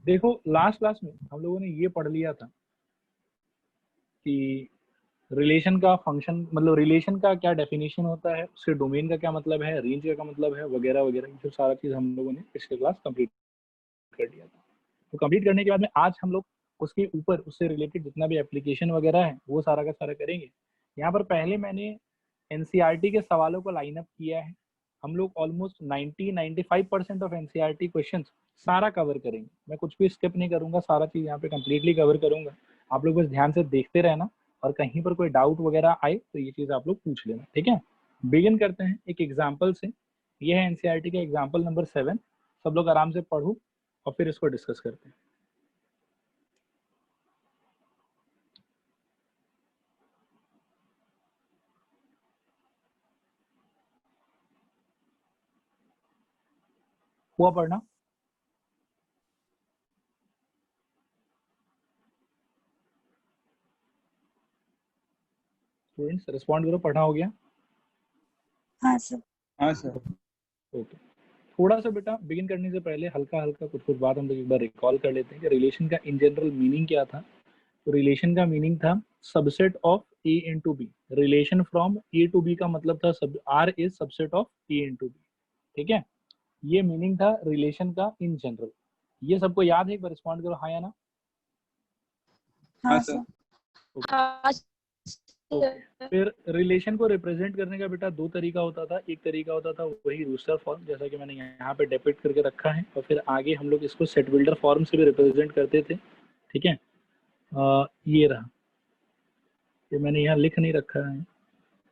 देखो last class में हम लोगों ने ये पढ़ लिया था कि रिलेशन का फंक्शन, मतलब रिलेशन का क्या डेफिनेशन होता है, उसके डोमेन का क्या मतलब है, रेंज का क्या मतलब है, वगैरह वगैरह, ये सारा चीज हम लोगों ने पिछले क्लास कंप्लीट कर दिया था। तो कंप्लीट करने के बाद में आज हम लोग उसके ऊपर उससे रिलेटेड जितना भी एप्लीकेशन वगैरह है वो सारा का सारा करेंगे। यहाँ पर पहले मैंने एनसीईआरटी के सवालों को लाइन अप किया है। हम लोग ऑलमोस्ट 90-95% ऑफ एनसीईआरटी क्वेश्चंस सारा कवर करेंगे। मैं कुछ भी स्किप नहीं करूंगा, सारा चीज यहाँ पे कंप्लीटली कवर करूंगा। आप लोग बस ध्यान से देखते रहना और कहीं पर कोई डाउट वगैरह आए तो ये चीज आप लोग पूछ लेना, ठीक है। बिगिन करते हैं एक एग्जाम्पल से। ये है एनसीईआरटी का एग्जाम्पल नंबर 7। सब लोग आराम से पढ़ो और फिर इसको डिस्कस करते हैं। हुआ पढ़ना? स्टूडेंट्स रिस्पॉन्ड करो, पढ़ना हो गया? हाँ सर। हाँ सर। ओके, थोड़ा सा बेटा बिगिन करने से पहले हल्का हल्का कुछ कुछ बात हम लोग एक बार रिकॉल कर लेते हैं कि रिलेशन का इन जनरल मीनिंग क्या था। तो रिलेशन का मीनिंग था subset of A into B. Relation from A to B का मतलब था सब R is subset of A into B, ठीक है। ये मीनिंग था रिलेशन का इन जनरल। ये सबको याद है? एक बार रिस्पॉन्ड करो हाँ या ना। हाँ सर। हाँ ओके, फिर रिलेशन को रिप्रेजेंट करने का बेटा दो तरीका होता था। एक तरीका होता था वही रूस्टर फॉर्म, जैसा कि मैंने यहाँ पे डिपिक्ट करके रखा है, और फिर आगे हम लोग इसको सेट बिल्डर फॉर्म से भी रिप्रेजेंट करते थे, ठीक है। ये रहा, ये मैंने यहाँ लिख नहीं रखा है,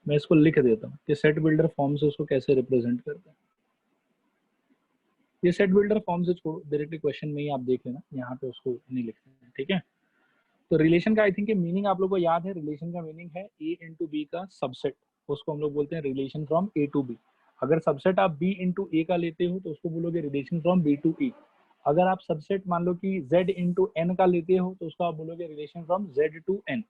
मैं इसको लिख देता हूँ कि सेट बिल्डर फॉर्म से उसको कैसे रिप्रेजेंट करते हैं। ये सेट बिल्डर फॉर्म से छोड़ो, डायरेक्टली क्वेश्चन में ही आप देख लेना, यहाँ पे उसको नहीं लिखते हैं, ठीक है। तो रिलेशन का आई थिंक मीनिंग आप लोग को याद है। रिलेशन का मीनिंग है ए इंटू बी का सबसेट, उसको हम लोग बोलते हैं relation from A to B. अगर सबसेट आप बी इंटू ए का लेते हो तो उसको बोलोगे relation from B to A. अगर आप सबसेट मान लो कि z इंटू एन का लेते हो तो उसको आप बोलोगे relation from z to n,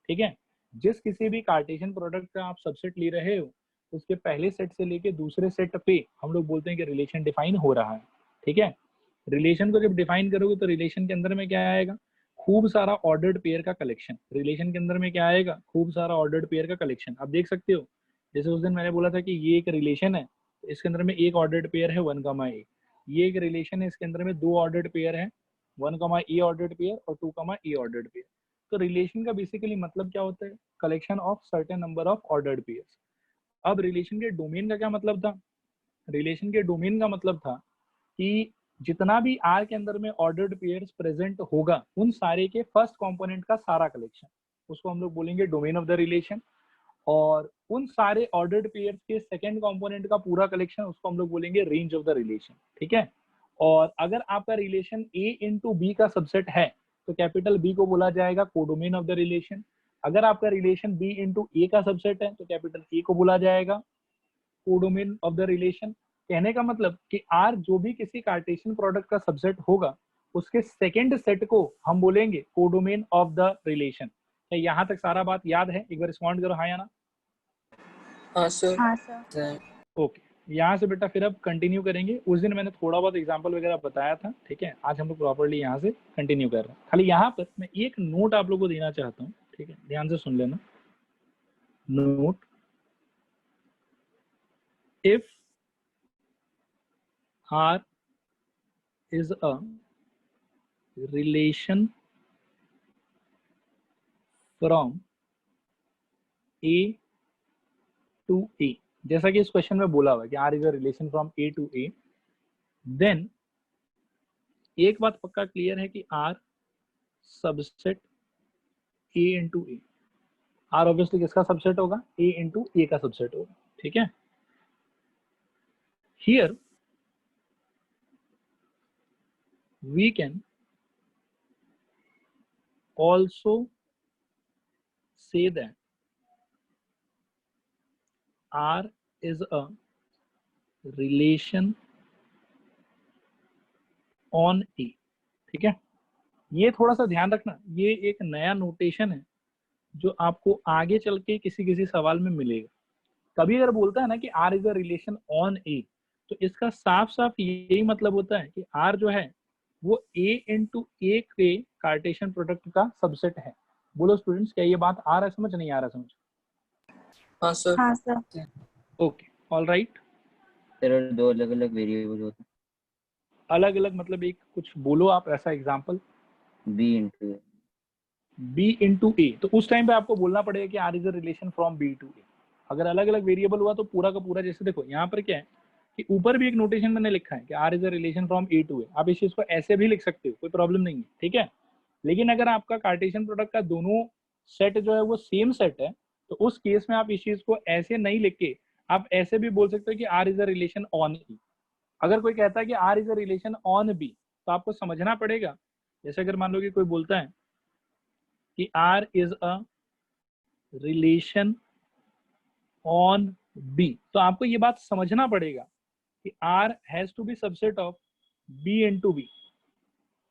ठीक है। जिस किसी भी कार्टेशियन प्रोडक्ट का आप सबसेट ले रहे हो उसके पहले सेट से लेके दूसरे सेट पे हम लोग बोलते हैं कि रिलेशन डिफाइन हो रहा है, ठीक है। रिलेशन को जब डिफाइन करोगे तो रिलेशन के अंदर में क्या आएगा? खूब सारा ऑर्डर्ड पेयर का कलेक्शन। रिलेशन के अंदर में क्या आएगा? खूब सारा ऑर्डर्ड पेयर का कलेक्शन। आप देख सकते हो, जैसे उस दिन मैंने बोला था कि ये एक रिलेशन है, इसके अंदर में एक ऑर्डर्ड पेयर है 1, ये एक रिलेशन है, इसके अंदर में दो ऑर्डर्ड पेयर है 1, ऑर्डर्ड पेयर और 2, ऑर्डर्ड पेयर। तो रिलेशन का बेसिकली मतलब क्या होता है? Collection of certain number of ordered pairs. अब रिलेशन के डोमेन का क्या मतलब था? रिलेशन के डोमेन का मतलब था कि जितना भी आर के अंदर में ऑर्डर्ड पेयर्स प्रेजेंट होगा उन सारे के फर्स्ट कंपोनेंट का सारा कलेक्शन, उसको हम लोग बोलेंगे डोमेन ऑफ द रिलेशन। और उन सारे ऑर्डर्ड पेयर्स के सेकंड कंपोनेंट का पूरा कलेक्शन, उसको हम लोग बोलेंगे रेंज ऑफ द रिलेशन, ठीक है। और अगर आपका रिलेशन ए इंटू बी का सबसेट है तो कैपिटल बी को बोला जाएगा कोडोमेन ऑफ द रिलेशन। अगर आपका रिलेशन बी इंटू ए का सबसेट है तो कैपिटल ए को बोला जाएगा कोडोमेन ऑफ द रिलेशन। कहने का मतलब कि आर जो भी किसी कार्टेशियन प्रोडक्ट का सबसेट होगा उसके सेकंड सेट को हम बोलेंगे कोडोमेन ऑफ द रिलेशन। क्या यहाँ तक सारा बात याद है? एक बार रिस्पॉन्ड करो हाँ या ना। हाँ सर। हाँ सर। ओके, यहाँ से बेटा फिर अब कंटिन्यू करेंगे। उस दिन मैंने थोड़ा बहुत एग्जांपल वगैरह बताया था, ठीक है। आज हम लोग प्रॉपर्ली यहाँ से कंटिन्यू कर रहे हैं। खाली यहाँ पर मैं एक नोट आप लोग को देना चाहता हूँ, ठीक है, ध्यान से सुन लेना। Note, if R is a relation from A to A, जैसा कि इस क्वेश्चन में बोला हुआ है कि R is a relation from A to A, then एक बात पक्का क्लियर है कि R subset A into A। R obviously किसका सबसेट होगा? A into A का सबसेट होगा, ठीक है। Here we can also say that R is a relation on A, ठीक है। ये थोड़ा सा ध्यान रखना, ये एक नया नोटेशन है जो आपको आगे चल के किसी किसी सवाल में मिलेगा। कभी अगर बोलता है ना कि R is a relation on A, तो इसका साफ साफ यही मतलब होता है कि R जो है वो a इंटू ए के कार्टेशियन प्रोडक्ट का सबसेट है। बोलो स्टूडेंट्स, क्या ये बात आ रहा है समझ, नहीं आ रहा समझ? हाँ सर। हाँ sir. Okay, all right. Sir दो अलग अलग वेरिएबल होते अलग अलग मतलब एक कुछ बोलो आप ऐसा एग्जांपल। हैं, B into b into A, तो उस टाइम पे आपको बोलना पड़ेगा कि r is a relation from b to a। अगर अलग अलग वेरिएबल हुआ तो पूरा का पूरा, जैसे देखो यहाँ पर क्या है कि ऊपर भी एक नोटेशन मैंने लिखा है कि r is a relation from a to a। आप इस चीज को ऐसे भी लिख सकते हो, कोई प्रॉब्लम नहीं है, ठीक है। लेकिन अगर आपका कार्टेशियन प्रोडक्ट का दोनों सेट जो है वो सेम सेट है, तो उस केस में आप इस चीज को ऐसे नहीं लिख के आप ऐसे भी बोल सकते हो कि r is a relation on e। अगर कोई कहता है कि r is a relation on b, तो आपको समझना पड़ेगा, जैसे अगर मान लो कि कोई बोलता है कि r is a relation on b, तो आपको ये बात समझना पड़ेगा कि r has to be subset of b into b,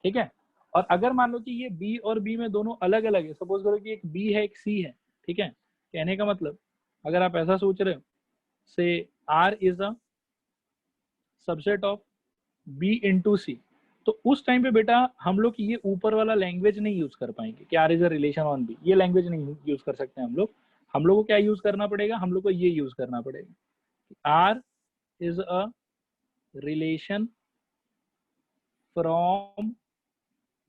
ठीक है। और अगर मान लो कि ये b और b में दोनों अलग अलग है, सपोज करो कि एक b है एक c है, ठीक है। कहने का मतलब अगर आप ऐसा सोच रहे हो, से r is a subset of b into C, तो उस टाइम पे बेटा हम लोग ये ऊपर वाला लैंग्वेज नहीं यूज कर पाएंगे कि R is a relation on B, ये लैंग्वेज नहीं यूज कर सकते हम लोग। हम लोग को क्या यूज करना पड़ेगा, हम लोग को ये यूज करना पड़ेगा, R is a relation from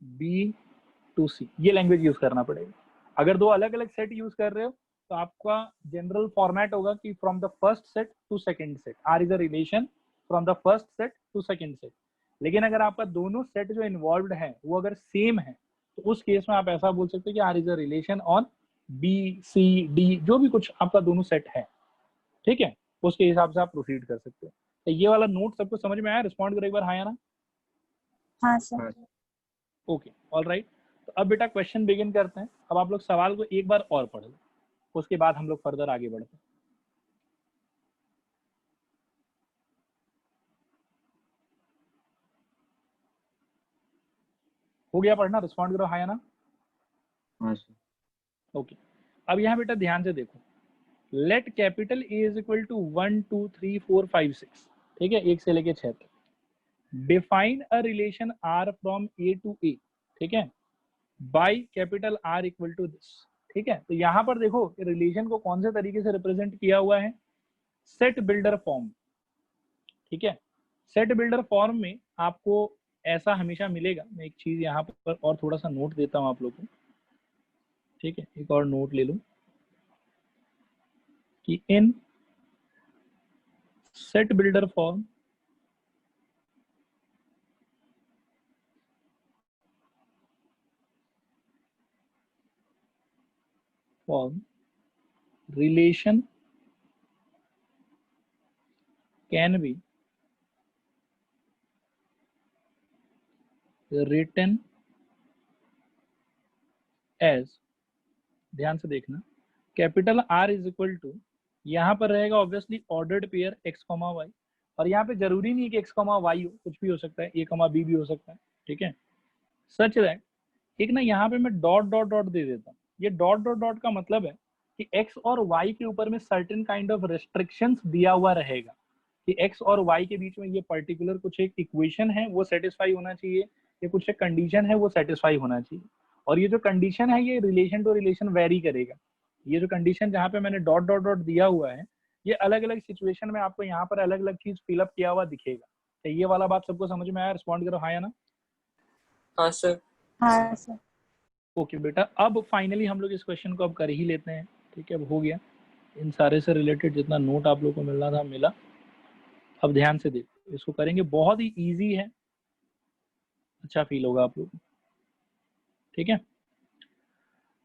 B to C, ये लैंग्वेज यूज करना पड़ेगा। अगर दो अलग अलग सेट यूज कर रहे हो तो आपका जनरल फॉर्मेट होगा कि from the first set to second set, R is a relation from the first set to second set. लेकिन अगर आपका दोनों सेट जो इन्वॉल्व है वो अगर सेम है, तो उस केस में आप ऐसा बोल सकते हो कि R is a relation on B C D, जो भी कुछ आपका दोनों सेट है, ठीक है। उसके हिसाब से आप प्रोसीड कर सकते हो। तो ये वाला नोट सबको समझ में आया? रिस्पॉन्ड करो एक बार हाँ या ना। हाँ सर। Okay, all right. तो अब बेटा क्वेश्चन बिगिन करते हैं। अब आप लोग सवाल को एक बार और पढ़ लो, उसके बाद हम लोग फर्दर आगे बढ़ते हैं। हो गया पढ़ना? रिस्पॉन्ड करो हाँ या ना। हाँ सर। ओके, अब यहाँ बेटा ध्यान से देखो, let capital A is equal to 1 2 3 4 5 6, ठीक है, 1 से लेके 6 तक। Define a relation R from A to A, ठीक है, by capital R equal to this, ठीक है। तो यहाँ पर देखो रिलेशन को कौन से तरीके से रिप्रेजेंट किया हुआ है, सेट बिल्डर फॉर्म, ठीक है। सेट बिल्डर फॉर्म में आपको ऐसा हमेशा मिलेगा। मैं एक चीज यहाँ पर और थोड़ा सा नोट देता हूँ आप लोगों को, ठीक है, एक और नोट ले लूं कि in set builder form relation can be written as, ध्यान से देखना, capital R is equal to, यहाँ पर रहेगा obviously ordered pair x, y, और यहाँ पे जरूरी नहीं है कि x, y हो, कुछ भी हो सकता है, a, b भी हो सकता है, ठीक है। सच दैट एक ना यहाँ पे मैं डॉट डॉट डॉट दे देता हूँ। ये डॉट डॉट डॉट का मतलब है कि x और y के ऊपर में सर्टेन काइंड ऑफ रेस्ट्रिक्शंस दिया हुआ रहेगा कि x और y के बीच में ये पर्टिकुलर कुछ एक इक्वेशन है वो सेटिस्फाई होना चाहिए, या कुछ एक कंडीशन है वो सेटिस्फाई होना चाहिए। और ये जो कंडीशन है ये रिलेशन टू रिलेशन वेरी करेगा। ये जो कंडीशन जहाँ पे मैंने डॉट डॉट डॉट दिया हुआ है, ये अलग अलग सिचुएशन में आपको यहाँ पर अलग अलग चीज फिलअप किया हुआ दिखेगा। तो ये वाला बात सबको समझ में आया? रिस्पॉन्ड करो हाँ या ना। हाँ सर। हाँ सर। ओके बेटा, अब फाइनली हम लोग इस क्वेश्चन को अब कर ही लेते हैं, ठीक है। अब हो गया, इन सारे से रिलेटेड जितना नोट आप लोग को मिलना था मिला। अब ध्यान से देखो, इसको करेंगे, बहुत ही इजी है, अच्छा फील होगा आप लोग को, ठीक है।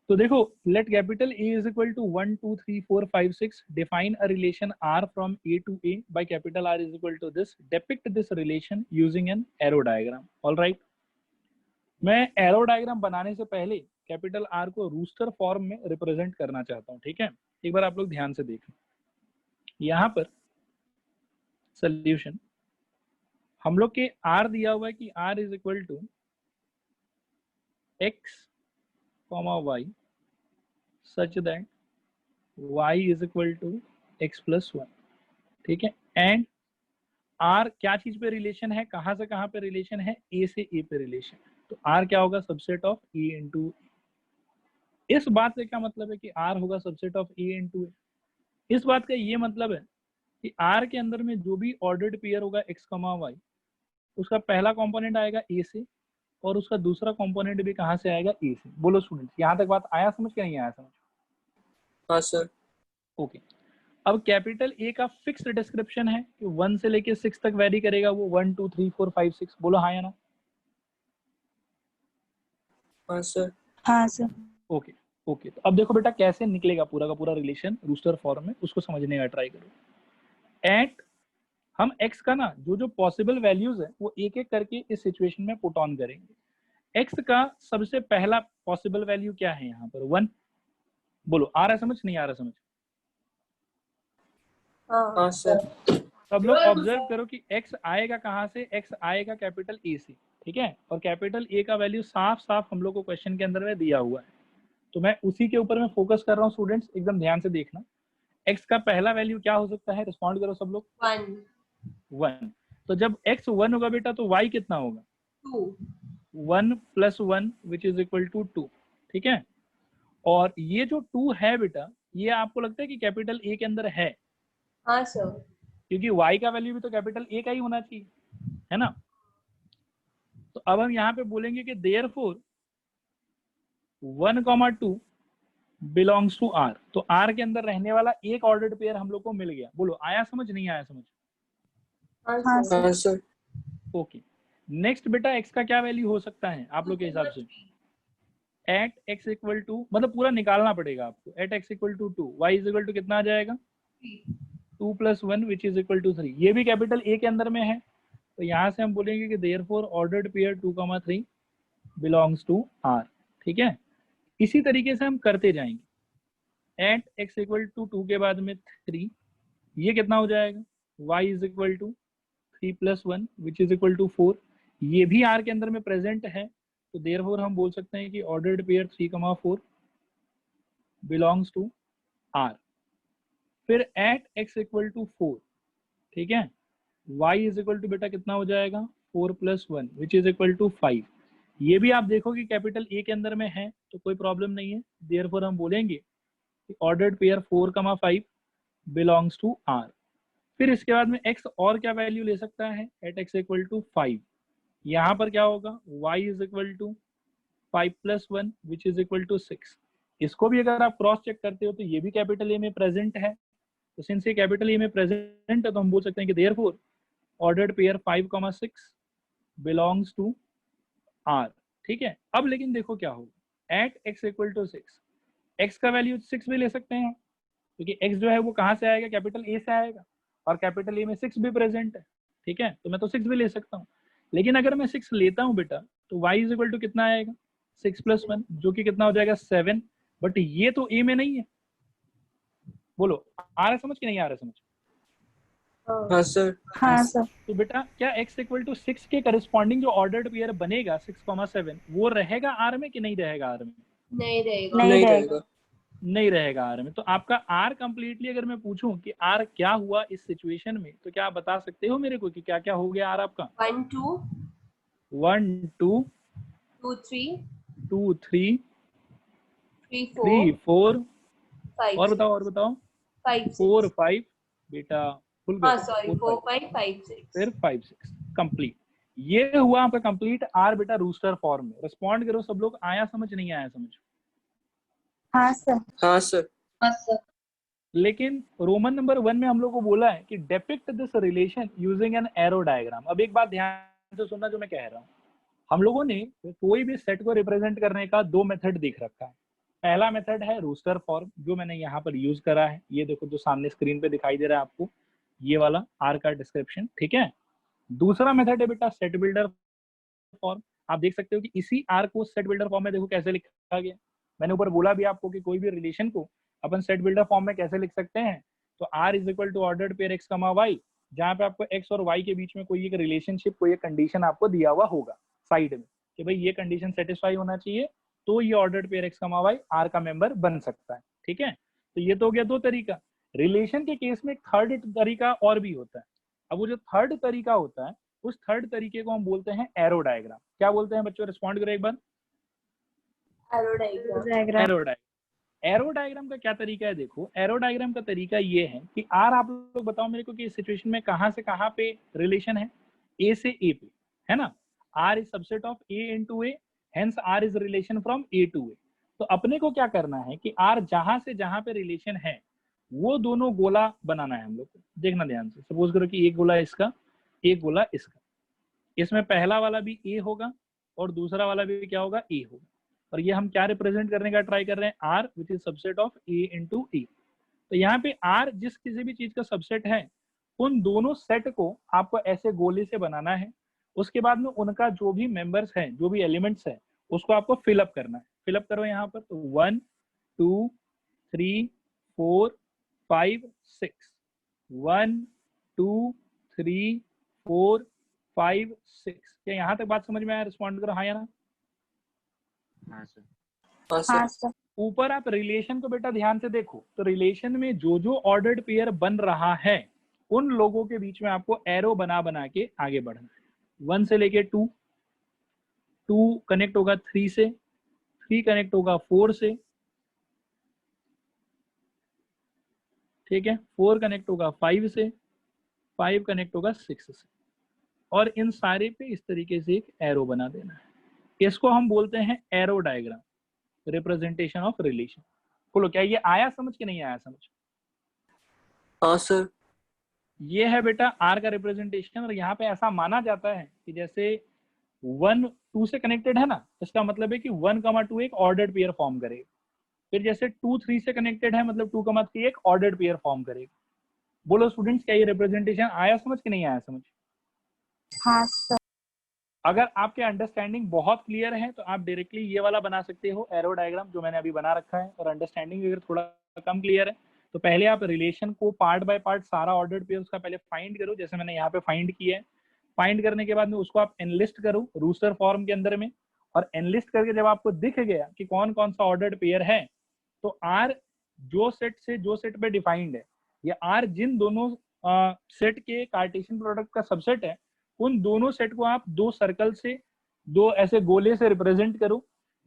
तो देखो, let capital A is equal to 1 2 3 4 5 6, define a relation R from A to A by capital R is equal to this, depict this relation using an arrow diagram. All right, मैं arrow diagram बनाने से पहले capital R को roster form में represent करना चाहता हूँ, ठीक है। एक बार आप लोग ध्यान से देखें, यहाँ पर सोल्यूशन हम लोग के आर दिया हुआ है कि R is equal to X comma Y such that y is equal to X plus one, ठीक है, एंड आर क्या चीज पे रिलेशन है, कहाँ से कहाँ पे रिलेशन है, ए से ए पे रिलेशन। तो आर क्या होगा, सबसेट ऑफ ए इंटू। इस बात से क्या मतलब है कि आर होगा सबसेट ऑफ ए इंटू ए। इस बात का ये मतलब है कि आर के अंदर में जो भी ऑर्डर्ड पेयर होगा एक्स कमा वाई, उसका पहला कंपोनेंट आएगा ए से और उसका दूसरा कंपोनेंट भी कहाँ से आएगा, ए से। बोलो स्टूडेंट्स, यहाँ तक बात आया समझ के नहीं आया समझ? हाँ सर। ओके। अब कैपिटल ए का फिक्स्ड डिस्क्रिप्शन है कि 1 से लेके 6 तक वेरी करेगा, वो 1 2 3 4 5 6। बोलो हाँ या ना? हाँ सर। हाँ सर। Okay okay. तो अब देखो बेटा कैसे निकलेगा पूरा का पूरा रिलेशन रूस्टर फॉर्म में, उसको समझने का ट्राई करो। एट हम x का ना जो जो पॉसिबल वैल्यूज है वो एक एक करके इस सिचुएशन में पुट ऑन करेंगे। x का सबसे पहला पॉसिबल वैल्यू क्या है यहाँ पर, 1। बोलो आ रहा है समझ, नहीं आ रहा समझ? हाँ सर। सब लोग ऑब्जर्व करो कि x आएगा कहाँ से, x आएगा कैपिटल ए से, ठीक है। और कैपिटल ए का वैल्यू साफ साफ हम लोग को क्वेश्चन के अंदर में दिया हुआ है, तो मैं उसी के ऊपर में फोकस कर रहा हूँ। स्टूडेंट्स एकदम ध्यान से देखना, x का पहला वैल्यू क्या हो सकता है, रिस्पॉन्ड करो सब लोग। 1। तो जब x 1 होगा बेटा तो y कितना होगा, 1 + 1 विच इज इक्वल टू 2, ठीक है। और ये जो 2 है बेटा, ये आपको लगता है कि कैपिटल ए के अंदर है? हाँ सर। क्योंकि y का वैल्यू भी तो कैपिटल ए का ही होना चाहिए, है ना। तो अब हम यहाँ पे बोलेंगे कि देयरफॉर 1,2 बिलोंग्स टू R। तो R के अंदर रहने वाला एक ऑर्डर्ड पेयर हम लोग को मिल गया। बोलो आया समझ, नहीं आया समझ? हाँ हाँ सर। सर। ओके। नेक्स्ट बेटा x का क्या वैल्यू हो सकता है आप लोग के हिसाब से? एट x इक्वल टू, मतलब पूरा निकालना पड़ेगा आपको। At x equal to 2, y is equal to कितना आ जाएगा, 2 + 1 विच इज इक्वल टू 3। ये भी कैपिटल ए के अंदर में है, तो यहाँ से हम बोलेंगे कि therefore ordered pair 2,3 belongs to R, ठीक है। इसी तरीके से हम करते जाएंगे। एट x इक्वल टू 2 के बाद में 3, ये कितना हो जाएगा, y is equal to 3 + 1 which is equal to 4। ये भी R के अंदर में प्रेजेंट है, तो देयरफॉर हम बोल सकते हैं कि ordered pair 3,4 belongs to R। फिर एट x इक्वल टू 4, ठीक है, y इज इक्वल टू बेटा कितना हो जाएगा, 4 + 1 विच इज इक्वल टू 5। ये भी आप देखो कि कैपिटल ए के अंदर में है, तो कोई प्रॉब्लम नहीं है। देयरफॉर हम बोलेंगे कि ordered pair 4,5 belongs to R। फिर इसके बाद में x और क्या वैल्यू ले सकता है, एट x इक्वल टू 5। यहाँ पर क्या होगा, y is equal to 5 + 1 which is equal to 6। इसको भी अगर आप क्रॉस चेक करते हो तो ये भी कैपिटल ए में प्रेजेंट है। तो सिंस ये कैपिटल ए में प्रेजेंट है तो हम बोल सकते हैं कि therefore ordered pair 5,6 belongs to R, ठीक है। अब लेकिन देखो क्या होगा, at x equal to 6, x का वैल्यू 6 भी ले सकते हैं, क्योंकि x जो है वो कहाँ से आएगा, कैपिटल ए से आएगा, और कैपिटल ए में 6 भी प्रेजेंट है, ठीक है। तो मैं तो 6 भी ले सकता हूँ, लेकिन अगर मैं 6 लेता हूँ बेटा तो y इज इक्वल टू कितना आएगा, 6 + 1 जो कि कितना हो जाएगा 7। बट ये तो ए में नहीं है। बोलो आ रहा है समझ कि नहीं आ रहा है समझ? हाँ सर। हाँ सर। तो बेटा क्या x इक्वल टू 6 के करस्पॉन्डिंग जो ऑर्डर्ड पेयर बनेगा 6,7 वो रहेगा R में कि नहीं रहेगा R में? नहीं रहेगा। नहीं नहीं रहेगा। रहेगा। नहीं रहेगा R में। तो आपका R कंप्लीटली अगर मैं पूछूं कि R क्या हुआ इस सिचुएशन में, तो क्या आप बता सकते हो मेरे को कि क्या क्या हो गया R आपका? 1 2 1 2 2 3 2 3 3 3 4 4 5 और बताओ 5 4 6। 5 बेटा फुल हाँ गए, सॉरी 4 5 5 6। फिर 5 6 कंप्लीट। ये हुआ आपका कंप्लीट R बेटा रूस्टर फॉर्म में। रिस्पॉन्ड करो सब लोग, आया समझ नहीं आया समझ? हाँ सर। हाँ सर। हाँ सर। लेकिन रोमन नंबर 1 में हम लोग को बोला है कि depict this relation using an arrow diagram. अब एक बात ध्यान से सुनना जो मैं कह रहा हूँ, हम लोगों ने कोई भी सेट को रिप्रेजेंट करने का 2 मेथड देख रखा है। पहला मेथड है रूस्टर फॉर्म, जो मैंने यहाँ पर यूज करा है, ये देखो जो सामने स्क्रीन पे दिखाई दे रहा है आपको, ये वाला R का डिस्क्रिप्शन, ठीक है। दूसरा मेथड है बेटा सेट बिल्डर फॉर्म। आप देख सकते हो कि इसी R को सेट बिल्डर फॉर्म में देखो कैसे लिखा गया। मैंने ऊपर बोला भी आपको कि कोई भी रिलेशन को अपन सेट बिल्डर फॉर्म में कैसे लिख सकते हैं। तो R is equal to ordered pair x, y, जहाँ पे आपको x और y के बीच में कोई एक रिलेशनशिप, कोई एक कंडीशन आपको दिया हुआ होगा साइड में कि भाई ये कंडीशन सेटिस्फाई होना चाहिए, तो ये ordered pair x, y R का मेंबर बन सकता है, ठीक है। तो ये तो हो गया 2 तरीका। रिलेशन के केस में एक थर्ड तरीका और भी होता है, अब वो जो थर्ड तरीका होता है, उस थर्ड तरीके को हम बोलते हैं एरो डायग्राम। क्या बोलते हैं बच्चों, रिस्पॉन्ड करो एक बार। Arrow diagram. Diagram. Arrow diagram. Arrow diagram का क्या तरीका है, देखो एरो डायग्राम का तरीका ये है कि आर, आप लोग बताओ मेरे को कि इस सिचुएशन में कहां से कहां पे रिलेशन है, ए से ए पे, है ना। R is subset of A into A, hence R is relation from A to A. तो अपने को क्या करना है कि आर जहां से जहां पे रिलेशन है वो दोनों गोला बनाना है हम लोग को। देखना ध्यान से, सपोज करो कि एक गोला इसका, एक गोला इसका, इसमें पहला वाला भी ए होगा और दूसरा वाला भी क्या होगा, ए होगा। और ये हम क्या रिप्रेजेंट करने का ट्राई कर रहे हैं, R which is subset of A into A. तो यहाँ पे आर जिस किसी भी चीज का सबसेट है, उन दोनों सेट को आपको ऐसे गोले से बनाना है। उसके बाद में उनका जो भी मेंबर्स है, जो भी एलिमेंट्स है, उसको आपको फिलअप करना है। फिलअप करो यहाँ पर, तो 1 2 3 4 5 6, 1 2 3 4 5 6। क्या यहाँ तक बात समझ में आया, रिस्पॉन्ड करो हाँ या ना। हाँ सर। हाँ हाँ सर। सर। ऊपर आप रिलेशन को बेटा ध्यान से देखो, तो रिलेशन में जो जो ऑर्डर्ड पेयर बन रहा है, उन लोगों के बीच में आपको एरो बना बना के आगे बढ़ना है। 1 से लेके 2, 2 कनेक्ट होगा 3 से, 3 कनेक्ट होगा 4 से, ठीक है, 4 कनेक्ट होगा 5 से, 5 कनेक्ट होगा 6 से। और इन सारे पे इस तरीके से एक एरो बना देना है। इसको हम बोलते हैं arrow diagram, representation of relation. बोलो क्या ये आया समझ के नहीं आया समझ। हाँ सर। ये है बेटा आर का रिप्रेजेंटेशन। और यहाँ पे ऐसा माना जाता है कि जैसे 1 2 से कनेक्टेड है ना, इसका मतलब है कि 1, 2 एक ऑर्डर्ड पेयर फॉर्म करेगा। फिर जैसे 2 3 से कनेक्टेड है, मतलब 2, 3 एक ऑर्डर्ड पेयर फॉर्म करेगा। बोलो स्टूडेंट्स, क्या ये रिप्रेजेंटेशन आया समझ के नहीं आया समझ। हाँ सर। अगर आपके अंडरस्टैंडिंग बहुत क्लियर है तो आप डायरेक्टली ये वाला बना सकते हो एरो डायग्राम जो मैंने अभी बना रखा है। और अंडरस्टैंडिंग अगर थोड़ा कम क्लियर है तो पहले आप रिलेशन को पार्ट बाय पार्ट सारा ऑर्डर्ड पेयर्स का पहले फाइंड करो, जैसे मैंने यहाँ पे फाइंड किया है। फाइंड करने के बाद में उसको आप एनलिस्ट करो रूस्टर फॉर्म के अंदर में। और एनलिस्ट करके जब आपको दिख गया कि कौन कौन सा ऑर्डर्ड पेयर है, तो आर जो सेट से जो सेट पे डिफाइंड है, ये आर जिन दोनों सेट के कार्टेशियन प्रोडक्ट का सबसेट है, उन दोनों सेट को आप 2 सर्कल से, 2 ऐसे गोले से रिप्रेजेंट करो।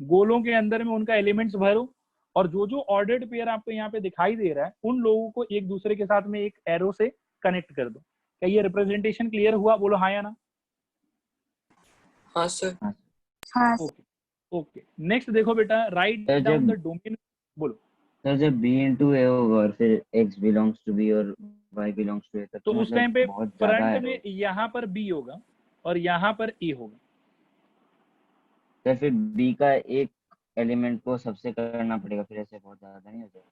गोलों के अंदर में उनका एलिमेंट्स भरो। और जो जो ऑर्डर्ड पेयर आपको यहाँ पे दिखाई दे रहा है, उन लोगों को एक दूसरे के साथ में एक एरो से कनेक्ट कर दो। क्या ये रिप्रेजेंटेशन क्लियर हुआ, बोलो हाँ या ना। हाँ सर। हाँ सर। ओके ओके, नेक्स्ट देखो बेटा, राइट सर, डाउन जब- द डोमेन। बोलो। सर जब b इंटू ए होगा और फिर x बिलोंग्स टू b और y बिलोंग्स टू a, तब तो उस टाइम पे बहुत ज्यादा फ्रंट है। में यहाँ पर बी होगा और यहाँ पर ए होगा। तो फिर b का एक एलिमेंट को सबसे करना पड़ेगा, फिर ऐसे बहुत ज्यादा नहीं हो जाएगा।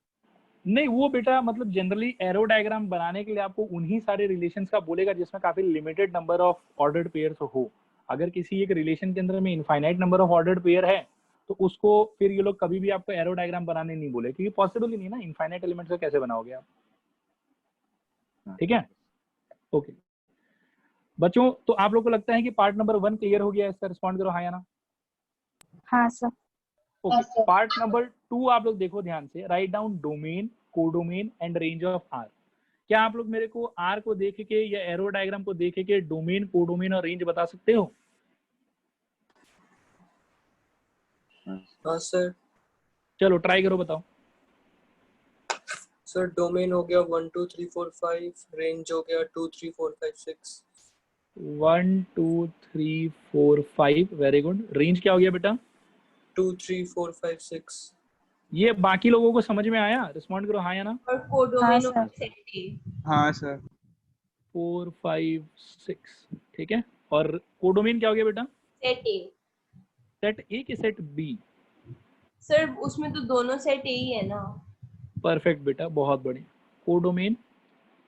नहीं, वो बेटा मतलब जनरली एरो डायग्राम बनाने के लिए आपको उन्हीं सारे रिलेशंस का बोलेगा जिसमें काफी limited number of ordered pairs हो। अगर किसी एक रिलेशन के अंदर में infinite number of ordered pair है तो उसको फिर ये लोग कभी भी आपको एरो डायग्राम बनाने नहीं बोले, क्योंकि पॉसिबल ही नहीं ना, इनफाइनाइट एलिमेंट्स का कैसे बनाओगे आप। ठीक है, ओके बच्चों, तो आप लोग को लगता है कि पार्ट नंबर 1 क्लियर हो गया, इसका रिस्पॉन्ड करो हाँ या ना। हाँ सर। ओके, पार्ट नंबर 2 आप लोग देखो ध्यान से, write down domain, codomain and range of R. क्या आप लोग मेरे को आर को देख के या एरो डायग्राम को देख के डोमेन, कोडोमेन और रेंज बता सकते हो। हाँ सर। चलो ट्राई करो, बताओ। सर डोमेन हो गया 1 2 3 4 5, रेंज हो गया 2 3 4 5 6। 1 2 3 4 5, वेरी गुड। रेंज क्या हो गया बेटा। 2 3 4 5 6। ये बाकी लोगों को समझ में आया, रिस्पॉन्ड करो हाँ या ना। और कोडोमेन हाँ, और सेट ए। हाँ सर। 4 5 6, ठीक है। और कोडोमेन क्या हो गया बेटा। सेट ए। सेट ए कि सेट बी। सर उसमें तो दोनों सेट ए ही है ना। परफेक्ट बेटा, बहुत बढ़िया। Codomain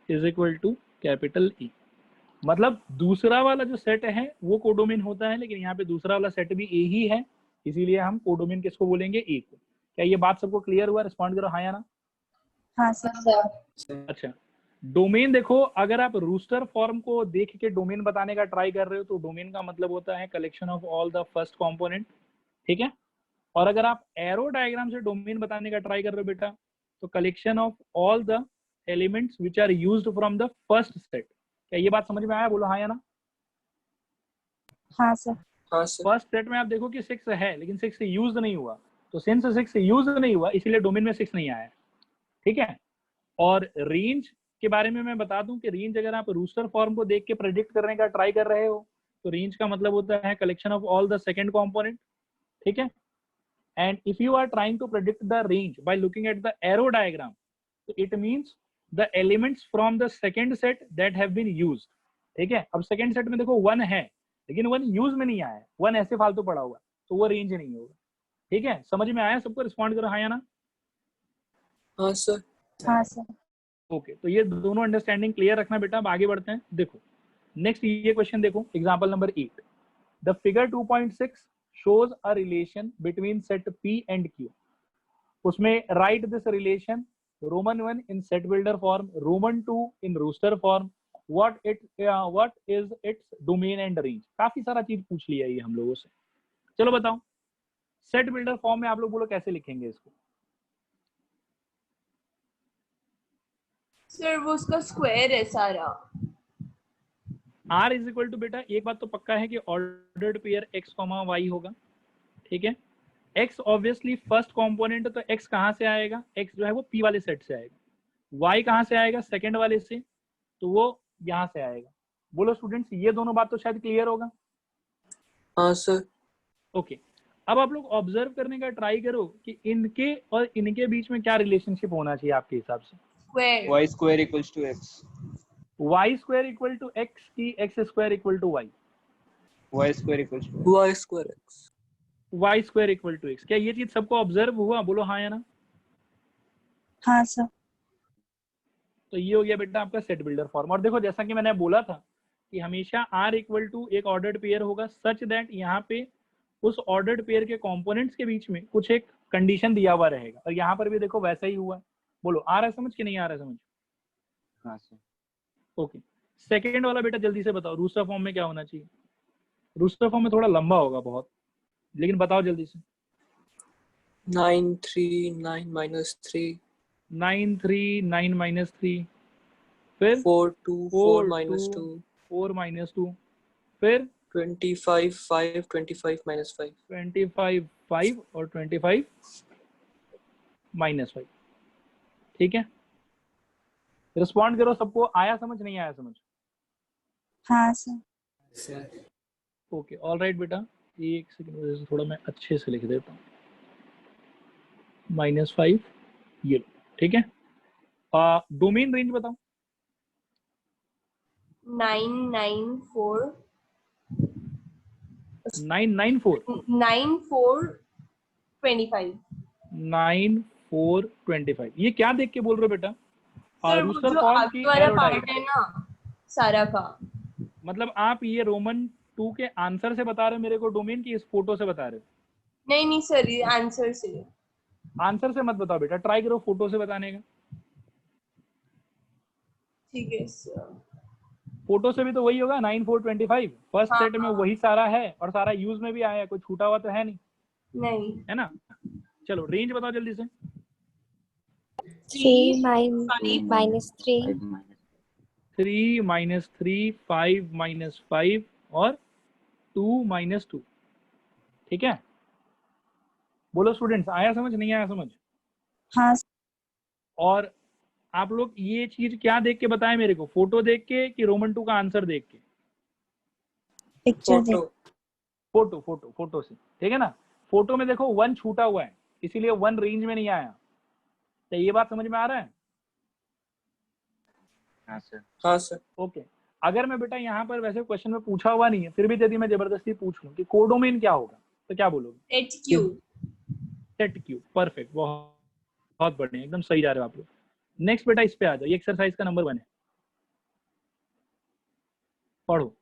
is equal to capital E, मतलब दूसरा वाला जो सेट है वो कोडोमेन होता है, लेकिन यहाँ पे दूसरा वाला सेट भी ए ही है, इसीलिए हम कोडोमेन किसको बोलेंगे, ए को। क्या ये बात सबको क्लियर हुआ, रिस्पॉन्ड करो हाँ या ना। हाँ सर। अच्छा, डोमेन देखो, अगर आप रूस्टर फॉर्म को देख के डोमेन बताने का ट्राई कर रहे हो तो डोमेन का मतलब होता है collection of all the first component, ठीक है। और अगर आप एरो डायग्राम से डोमेन बताने का ट्राई कर रहे हो बेटा, तो collection of all the elements which are used from the first set, क्या ये बात समझ में आया? बोलो हाँ या ना। हाँ सर। हाँ सर। फर्स्ट सेट में आप देखो कि 6 है लेकिन 6 यूज नहीं हुआ, तो सिंस 6 यूज नहीं हुआ इसीलिए डोमेन में 6 नहीं आया। ठीक है। और रेंज के बारे में मैं बता दूं कि रेंज अगर आप रूस्टर फॉर्म को देख के प्रेडिक्ट करने का ट्राई कर रहे हो तो रेंज का मतलब होता है collection of all the second component. ठीक है। And if you are trying to predict the range by looking at the arrow diagram, तो it means the elements from the second set that have been used. ठीक है। अब second set में देखो 1 है लेकिन 1 यूज में नहीं आया, 1 ऐसे फालतू पड़ा हुआ, तो वो रेंज नहीं होगा। ठीक है। समझ में आया सबको? रिस्पॉन्ड करो हाँ या ना। हाँ सर। हाँ सर। ओके, तो ये दोनों अंडरस्टैंडिंग क्लियर रखना बेटा। अब आगे बढ़ते हैं। देखो नेक्स्ट ये क्वेश्चन देखो, example number 8। The figure 2.6 shows a relation between set P and Q. उसमें write this relation Roman 1 in set builder form, Roman 2 in rooster form. What is its domain and range? काफी सारा चीज पूछ लिया ये हम लोगों से। चलो बताओ सेट बिल्डर फॉर्म में आप लोग बोलो कैसे लिखेंगे इसको। सर वो उसका स्क्वायर है सारा। R इज इक्वल टू बेटा एक बात तो पक्का है कि ऑर्डर्ड पेयर x, y होगा। ठीक है। x ऑब्वियसली फर्स्ट कंपोनेंट, तो x कहाँ से आएगा? x जो है वो p वाले सेट से आएगा। y कहाँ से आएगा? सेकंड वाले से, तो वो यहाँ से आएगा। बोलो स्टूडेंट्स ये दोनों बात तो शायद क्लियर होगा। हाँ सर। ओके। अब आप लोग ऑब्जर्व करने का ट्राई करो कि इनके और इनके बीच में क्या रिलेशनशिप होना चाहिए आपके हिसाब से। Square. y square equals to x. y square equal to x की x square equal to y? y square equals to y square x। y square equal to x। क्या ये चीज सबको ऑब्जर्व हुआ? बोलो हाँ या ना। हाँ सर। तो ये हो गया बेटा आपका सेट बिल्डर फॉर्म। और देखो जैसा कि मैंने बोला था कि हमेशा R इक्वल टू एक ऑर्डर्ड पेयर होगा सच दैट यहाँ पे उस ऑर्डर्ड पेयर के कंपोनेंट्स के बीच में कुछ एक कंडीशन दिया हुआ रहेगा, और यहाँ पर भी देखो वैसा ही हुआ है। बोलो आ रहा है समझ कि नहीं आ रहा है समझ? हाँ सर। ओके। सेकेंड वाला बेटा जल्दी से बताओ रूस्टर फॉर्म में क्या होना चाहिए? रूस्टर फॉर्म में थोड़ा लंबा होगा बहुत, लेकिन बताओ जल्दी से। 9 3 9 minus 3 9 3 9 minus 3, फिर 4 2 4 minus 2 4 minus 2, फिर 25 5 25 minus 5 25 5 और 25 माइनस 5। ठीक है। रिस्पॉन्ड करो सबको। आया समझ नहीं आया समझ? हाँ सर। ओके ऑल राइट बेटा, एक सेकंड वजह से थोड़ा मैं अच्छे से लिख देता हूँ। -5 ये लो। ठीक है। डोमेन रेंज बताओ। 994 994 9425। 9425 ये क्या देख के बोल रहे हो बेटा? सर वो रूस्टर जो फॉर्म आगे की वाला एरो पार्ट डायग्राम। है ना सारा का। मतलब आप ये रोमन 2 के आंसर से बता रहे हो मेरे को डोमेन की, इस फोटो से बता रहे हो? नहीं नहीं सर ये आंसर से। आंसर से मत बताओ बेटा, ट्राई करो फोटो से बताने का। ठीक है सर। फोटो से भी तो वही होगा 9425। फर्स्ट हाँ, सेट में वही सारा है और सारा यूज में भी आया है, कोई छूटा हुआ तो है नहीं, नहीं। है ना? चलो रेंज बताओ जल्दी से। 3 minus 3 5 minus 3 minus 3 5 minus 5 और 2 minus 2। ठीक है। बोलो स्टूडेंट्स आया समझ नहीं आया समझ? हाँ और आप लोग ये चीज क्या देख के बताएं मेरे को? फोटो देख के कि रोमन 2 का आंसर देख के? पिक्चर देख। फोटो फोटो से। ठीक है ना। फोटो में देखो 1 छूटा हुआ है इसीलिए 1 रेंज में नहीं आया। तो ये बात समझ में आ रहा है? हाँ सर। हाँ सर। ओके। अगर मैं बेटा यहाँ पर वैसे क्वेश्चन में पूछा हुआ नहीं है फिर भी यदि मैं जबरदस्ती पूछ लूं कि कोडोमेन क्या होगा तो क्या बोलोगे? HQ। Set Q. परफेक्ट, बहुत बहुत बढ़िया, एकदम सही जा रहे हो आप लोग। नेक्स्ट बेटा इस पे आ जाओ, ये एक्सरसाइज का नंबर 1 है, पढ़ो।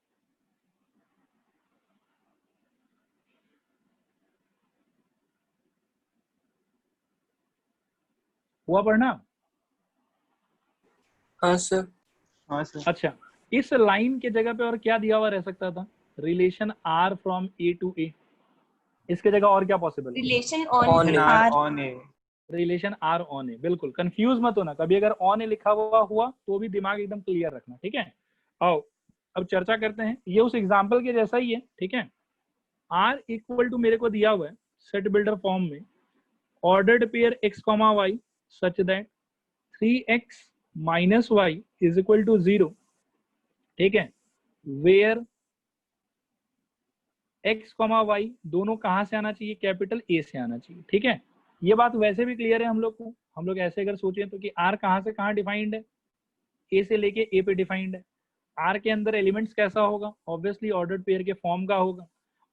हुआ पढ़ना? हाँ सर। हाँ सर। अच्छा, इस लाइन के जगह पे और क्या दिया हुआ रह सकता था? Relation R from A to A। इसके जगह और क्या पॉसिबल है? Relation On on A। R। on a relation R on A. बिल्कुल कंफ्यूज मत होना, कभी अगर ऑन ए लिखा हुआ तो भी दिमाग एकदम क्लियर रखना। ठीक है। आओ अब चर्चा करते हैं, ये उस एग्जाम्पल के जैसा ही है, ठीक है। आर इक्वल टू मेरे को दिया हुआ है सेट बिल्डर फॉर्म में ordered pair x, y such that 3x minus Y is equal to 0, ठीक है, वेयर x, y दोनों कहां से आना चाहिए, कैपिटल A से आना चाहिए, ठीक है। ये बात वैसे भी क्लियर है हम लोग को, हम लोग ऐसे अगर सोचें तो कि R कहां से कहां डिफाइंड है, A से लेके A पे डिफाइंड है। R के अंदर एलिमेंट्स कैसा होगा, ऑब्वियसली ऑर्डर्ड पेयर के फॉर्म का होगा,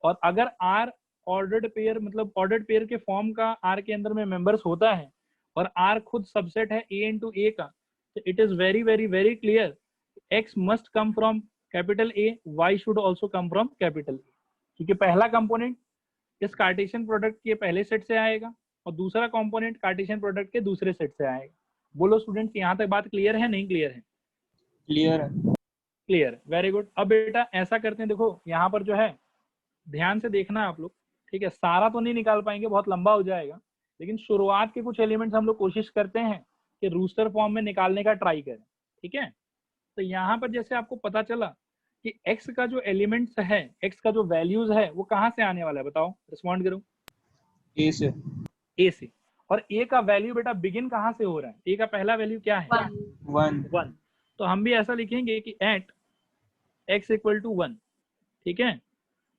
और अगर R ऑर्डर्ड पेयर मतलब ऑर्डर्ड पेयर के फॉर्म का R के अंदर में मेंबर्स होता है और R खुद सबसेट है A इंटू A का, तो it is very very very clear X must come from capital A, Y should also come from capital A, क्योंकि पहला कंपोनेंट इस कार्टेशियन प्रोडक्ट के पहले सेट से आएगा और दूसरा कंपोनेंट कार्टेशियन प्रोडक्ट के दूसरे सेट से आएगा। बोलो स्टूडेंट्स, यहाँ तक बात क्लियर है नहीं क्लियर है? क्लियर है। Clear, very good. अब बेटा ऐसा करते हैं, देखो यहाँ पर जो है ध्यान से देखना आप लोग, ठीक है, सारा तो नहीं निकाल पाएंगे, बहुत लंबा हो जाएगा, लेकिन शुरुआत के कुछ एलिमेंट्स हम लोग कोशिश करते हैं कि रूस्टर फॉर्म में निकालने का ट्राई करें, ठीक है। तो यहाँ पर जैसे आपको पता चला कि x का जो एलिमेंट्स है, x का जो वैल्यूज है वो कहाँ से आने वाला है, बताओ, रिस्पॉन्ड करो। ए से। a से, और a का वैल्यू बेटा बिगिन कहाँ से हो रहा है, a का पहला वैल्यू क्या है, 1। तो हम भी ऐसा लिखेंगे कि एट x इक्वल टू 1, ठीक है।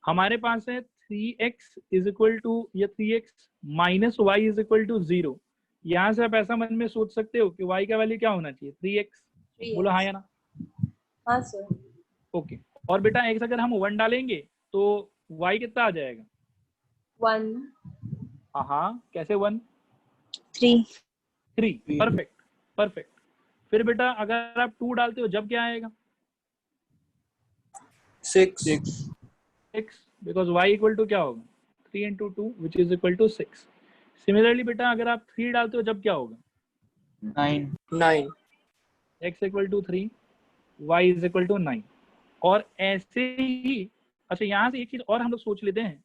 हमारे पास है 3x इज इक्वल टू या 3x minus Y is equal to 0। यहाँ से आप ऐसा मन में सोच सकते हो कि y का वैल्यू क्या होना चाहिए, 3x। बोलो हाँ या ना? हाँ सर। ओके, और बेटा x अगर हम 1 डालेंगे तो y कितना आ जाएगा? 1। हाँ, कैसे 1? 3। Perfect perfect. फिर बेटा अगर आप 2 डालते हो जब क्या आएगा? 6। बिकॉज y इक्वल टू क्या होगा, 3 into 2 which is equal to 6। Similarly बेटा अगर आप 3 डालते हो जब क्या होगा? 9। x equal to 3, y is equal to 9। और ऐसे ही, अच्छा यहाँ से एक चीज और हम लोग सोच लेते हैं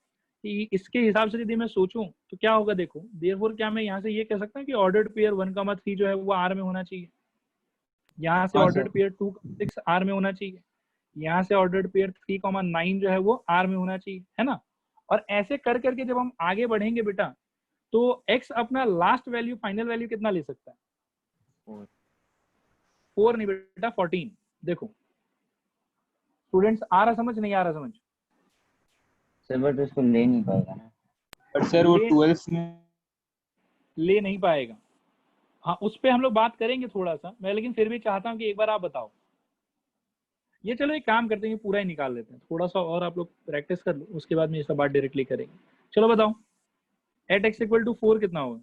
कि इसके हिसाब से यदि मैं सोचूं तो क्या होगा, देखो देयरफॉर क्या मैं यहाँ से ये कह सकता हूँ कि ऑर्डर्ड पेयर 1, 3 जो है वो R में होना चाहिए, यहाँ से ऑर्डर्ड पेयर 2, 6 R में होना चाहिए, यहाँ से ऑर्डर्ड पेयर 3, 9 जो है वो R में होना चाहिए, है ना। और ऐसे कर करके जब हम आगे बढ़ेंगे बेटा तो x अपना लास्ट वैल्यू, फाइनल वैल्यू कितना ले सकता है? 4 नहीं बेटा, 14। देखो स्टूडेंट्स, आ रहा समझ, नहीं आ रहा समझ? सर बट उसको ले नहीं पाएगा ना। पर सर वो 12 में ले नहीं पाएगा, हाँ उस पे हम लोग बात करेंगे थोड़ा सा, मैं लेकिन फिर भी चाहता हूँ कि एक बार आप बताओ। ये चलो एक काम करते हैं, पूरा ही निकाल लेते हैं, थोड़ा सा और आप लोग प्रैक्टिस कर लो, उसके बाद में ये सब बात डायरेक्टली करेंगे। चलो बताओ, एट x इक्वल टू 4 कितना होगा?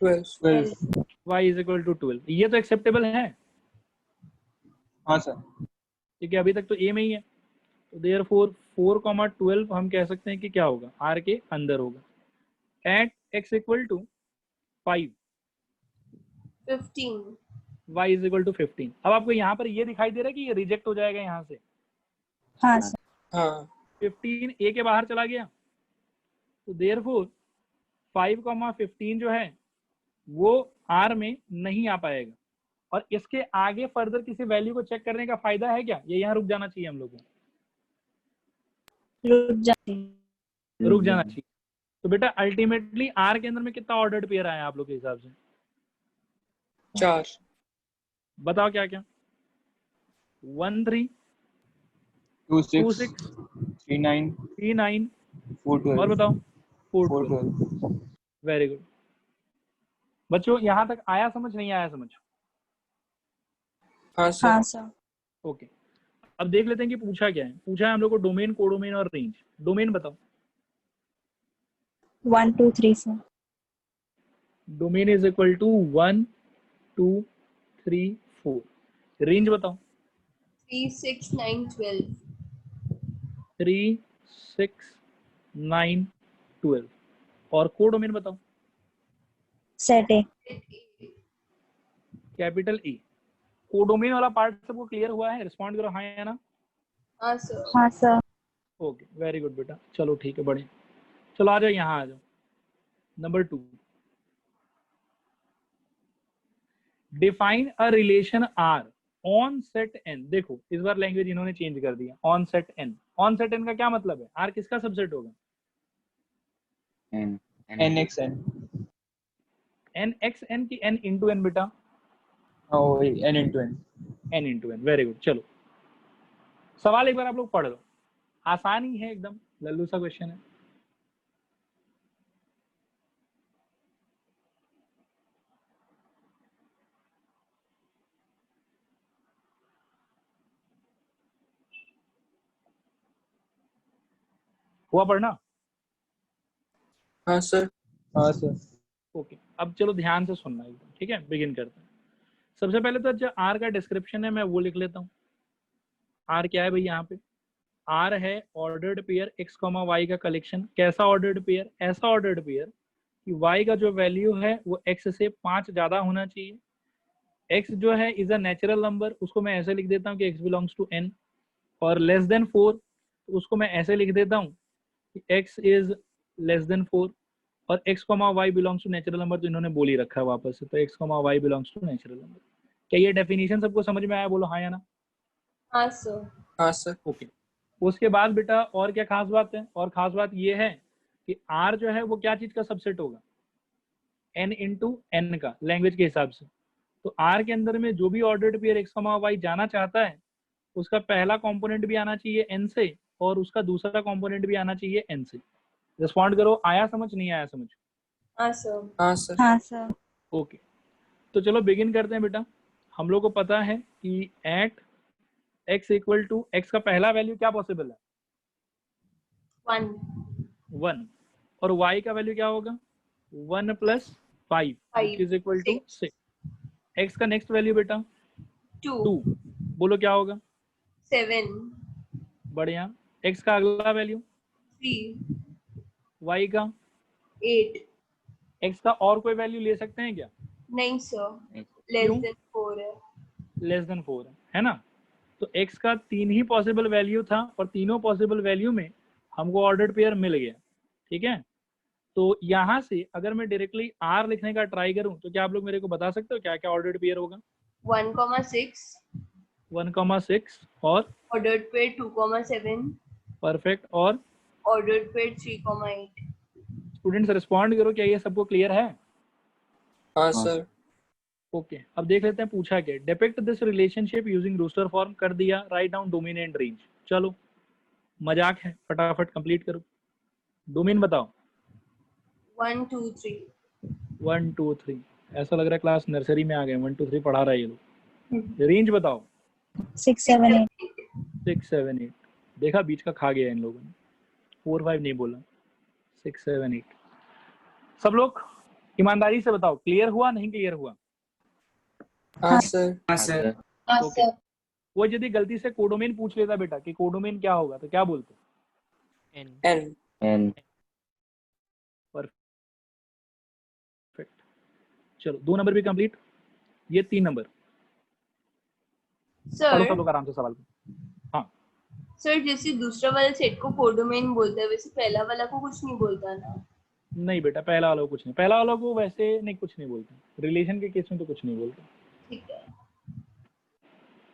12। y is equal to 12। ये तो एक्सेप्टेबल है, हाँ सर। ठीक है, अभी तक तो a में ही है, तो देयरफॉर 4, 12 हम कह सकते हैं कि क्या होगा, R के अंदर होगा। At x equal to 5, 15। y is equal to 15। अब आपको यहाँ पर ये दिखाई दे रहा है कि ये रिजेक्ट हो जाएगा यहाँ से, हाँ सर। हाँ 15 a के बाहर चला गया, तो देयरफॉर 5, 15 जो है वो R में नहीं आ पाएगा। और इसके आगे फर्दर किसी वैल्यू को चेक करने का फायदा है क्या, ये यहाँ रुक जाना चाहिए हम लोगों को? रुक जाना चाहिए। तो बेटा अल्टीमेटली R के अंदर में कितना ऑर्डर्ड पेयर आया आप लोग के हिसाब से? 4। बताओ क्या क्या? 1, 3, 2, 2, 6, 6, 3, 9, 3, 9, 4, 12। और बताओ 4, 4, 12। 12। वेरी गुड बच्चों, यहाँ तक आया समझ, नहीं आया समझ? हाँ सर। हाँ सर। ओके, अब देख लेते हैं कि पूछा क्या है। पूछा है हम लोग को डोमेन, कोडोमेन और रेंज। डोमेन बताओ। 1, 2, 3 sir. Domain is equal to 1, 2, 3, 4। Range बताओ। 3, 6, 9, 12। 3, 6, 9, 12। और कोडोमेन बताओ। Set A. Capital A. Codomain वाला पार्ट सबको क्लियर हुआ है? रिस्पॉन्ड करो हाँ या ना। हाँ सर। हाँ सर। ओके वेरी गुड बेटा, चलो ठीक है, बढ़िया। चलो आ जाओ, यहाँ आ जाओ। Number 2, define a relation R on set N, देखो इस बार लैंग्वेज इन्होंने चेंज कर दिया, on set N. On set N का क्या मतलब है? आर किसका सबसेट होगा? N N X N. N X N की एन इंटू एन बेटा? हाँ वही N into N. N into N, very good. चलो सवाल एक बार आप लोग पढ़ लो, आसान ही है एकदम, लल्लू सा क्वेश्चन है। हुआ पढ़ना? हाँ सर। हाँ सर। ओके, अब चलो ध्यान से सुनना एकदम, ठीक है? बिगिन करते हैं। सबसे पहले तो जो आर का डिस्क्रिप्शन है मैं वो लिख लेता हूँ। आर क्या है भाई? यहाँ पे आर है ordered pair X comma Y का कलेक्शन। कैसा ऑर्डर्ड पेयर? ऐसा ऑर्डर्ड पेयर कि वाई का जो वैल्यू है वो एक्स से 5 ज्यादा होना चाहिए। एक्स जो है इज अ नेचुरल नंबर, उसको मैं ऐसे लिख देता हूँ कि एक्स बिलोंग्स टू एन। और लेस देन 4 तो उसको मैं ऐसे लिख देता हूँ कि एक्स इज लेस देन 4। और X comma Y belongs to natural number, तो इन्होंने बोल ही रखा है वापस से, तो X comma Y belongs to natural number. क्या ये डेफिनेशन सबको समझ में आया? बोलो हाँ या ना। हाँ सर। हाँ सर। ओके, उसके बाद बेटा और क्या खास बात है? और खास बात ये है कि आर जो है वो क्या चीज का सबसेट होगा? एन इंटू एन का, लैंग्वेज के हिसाब से। तो आर के अंदर में जो भी ordered pair X comma Y जाना चाहता है उसका पहला कंपोनेंट भी आना चाहिए एन से और उसका दूसरा कंपोनेंट भी आना चाहिए एन से। रिस्पॉन्ड करो, आया समझ नहीं आया समझ? हाँ सर। हाँ सर। हाँ सर। ओके, तो चलो बिगिन करते हैं बेटा। हम लोग को पता है कि at X equal to X का पहला वैल्यू क्या पॉसिबल है? 1 1। और y का वैल्यू क्या होगा? 1 plus 5 which 5 is equal to 6 6। x का नेक्स्ट वैल्यू बेटा 2 2, बोलो क्या होगा? 7 बढ़िया। x का अगला वैल्यू 3 y का, 8। x का और कोई वैल्यू ले सकते हैं क्या? नहीं सर, नहीं लेस क्यों? देन 4 है। लेस देन 4 है ना? तो x का 3 ही पॉसिबल वैल्यू था और तीनों पॉसिबल वैल्यू में हमको ऑर्डर्ड पेयर मिल गया, ठीक है? तो यहाँ से अगर मैं डायरेक्टली r लिखने का ट्राई करूं तो क्या आप लोग मेरे को बता सकते हो क्या क्या ऑर्डर्ड पेयर होगा? 1,6 1,6 और ऑर्डर्ड पेयर 2,7 परफेक्ट और ऑर्डर्ड पेयर 3,8। स्टूडेंट्स रिस्पॉन्ड करो, क्या ये सबको क्लियर है? हाँ हाँ सर। ओके, अब देख लेते हैं पूछा क्या। Depict this relationship using roster form कर दिया, write down domain and range. चलो मजाक है, फटाफट कंप्लीट करो। डोमेन बताओ। 1 2 3। 1 2 3, ऐसा लग रहा है क्लास नर्सरी में आ गए, 1 2 3 पढ़ा रहा है ये लोग। रेंज बताओ। 6 7 8। 6 7 8, देखा बीच का खा गया इन लोगों ने, 4 5 नहीं बोला, 6 7 8। सब लोग ईमानदारी से बताओ, क्लियर हुआ नहीं क्लियर हुआ? हाँ सर। हाँ सर। हाँ ओके, सर। वो यदि गलती से कोडोमेन पूछ लेता बेटा कि कोडोमेन क्या होगा तो क्या बोलते? एन। N perfect. चलो 2 नंबर भी कंप्लीट, ये 3 नंबर। पढ़ो सब सर लोग आराम से सवाल को। हाँ सर जैसे दूसरा वाला सेट को कोडोमेन बोलता है वैसे पहला वाला को कुछ नहीं बोलता ना? नहीं बेटा, पहला वाला को कुछ नहीं, पहला वाला को वैसे नहीं कुछ नहीं बोलते, रिलेशन के केस में तो कुछ नहीं बोलते। ठीक है।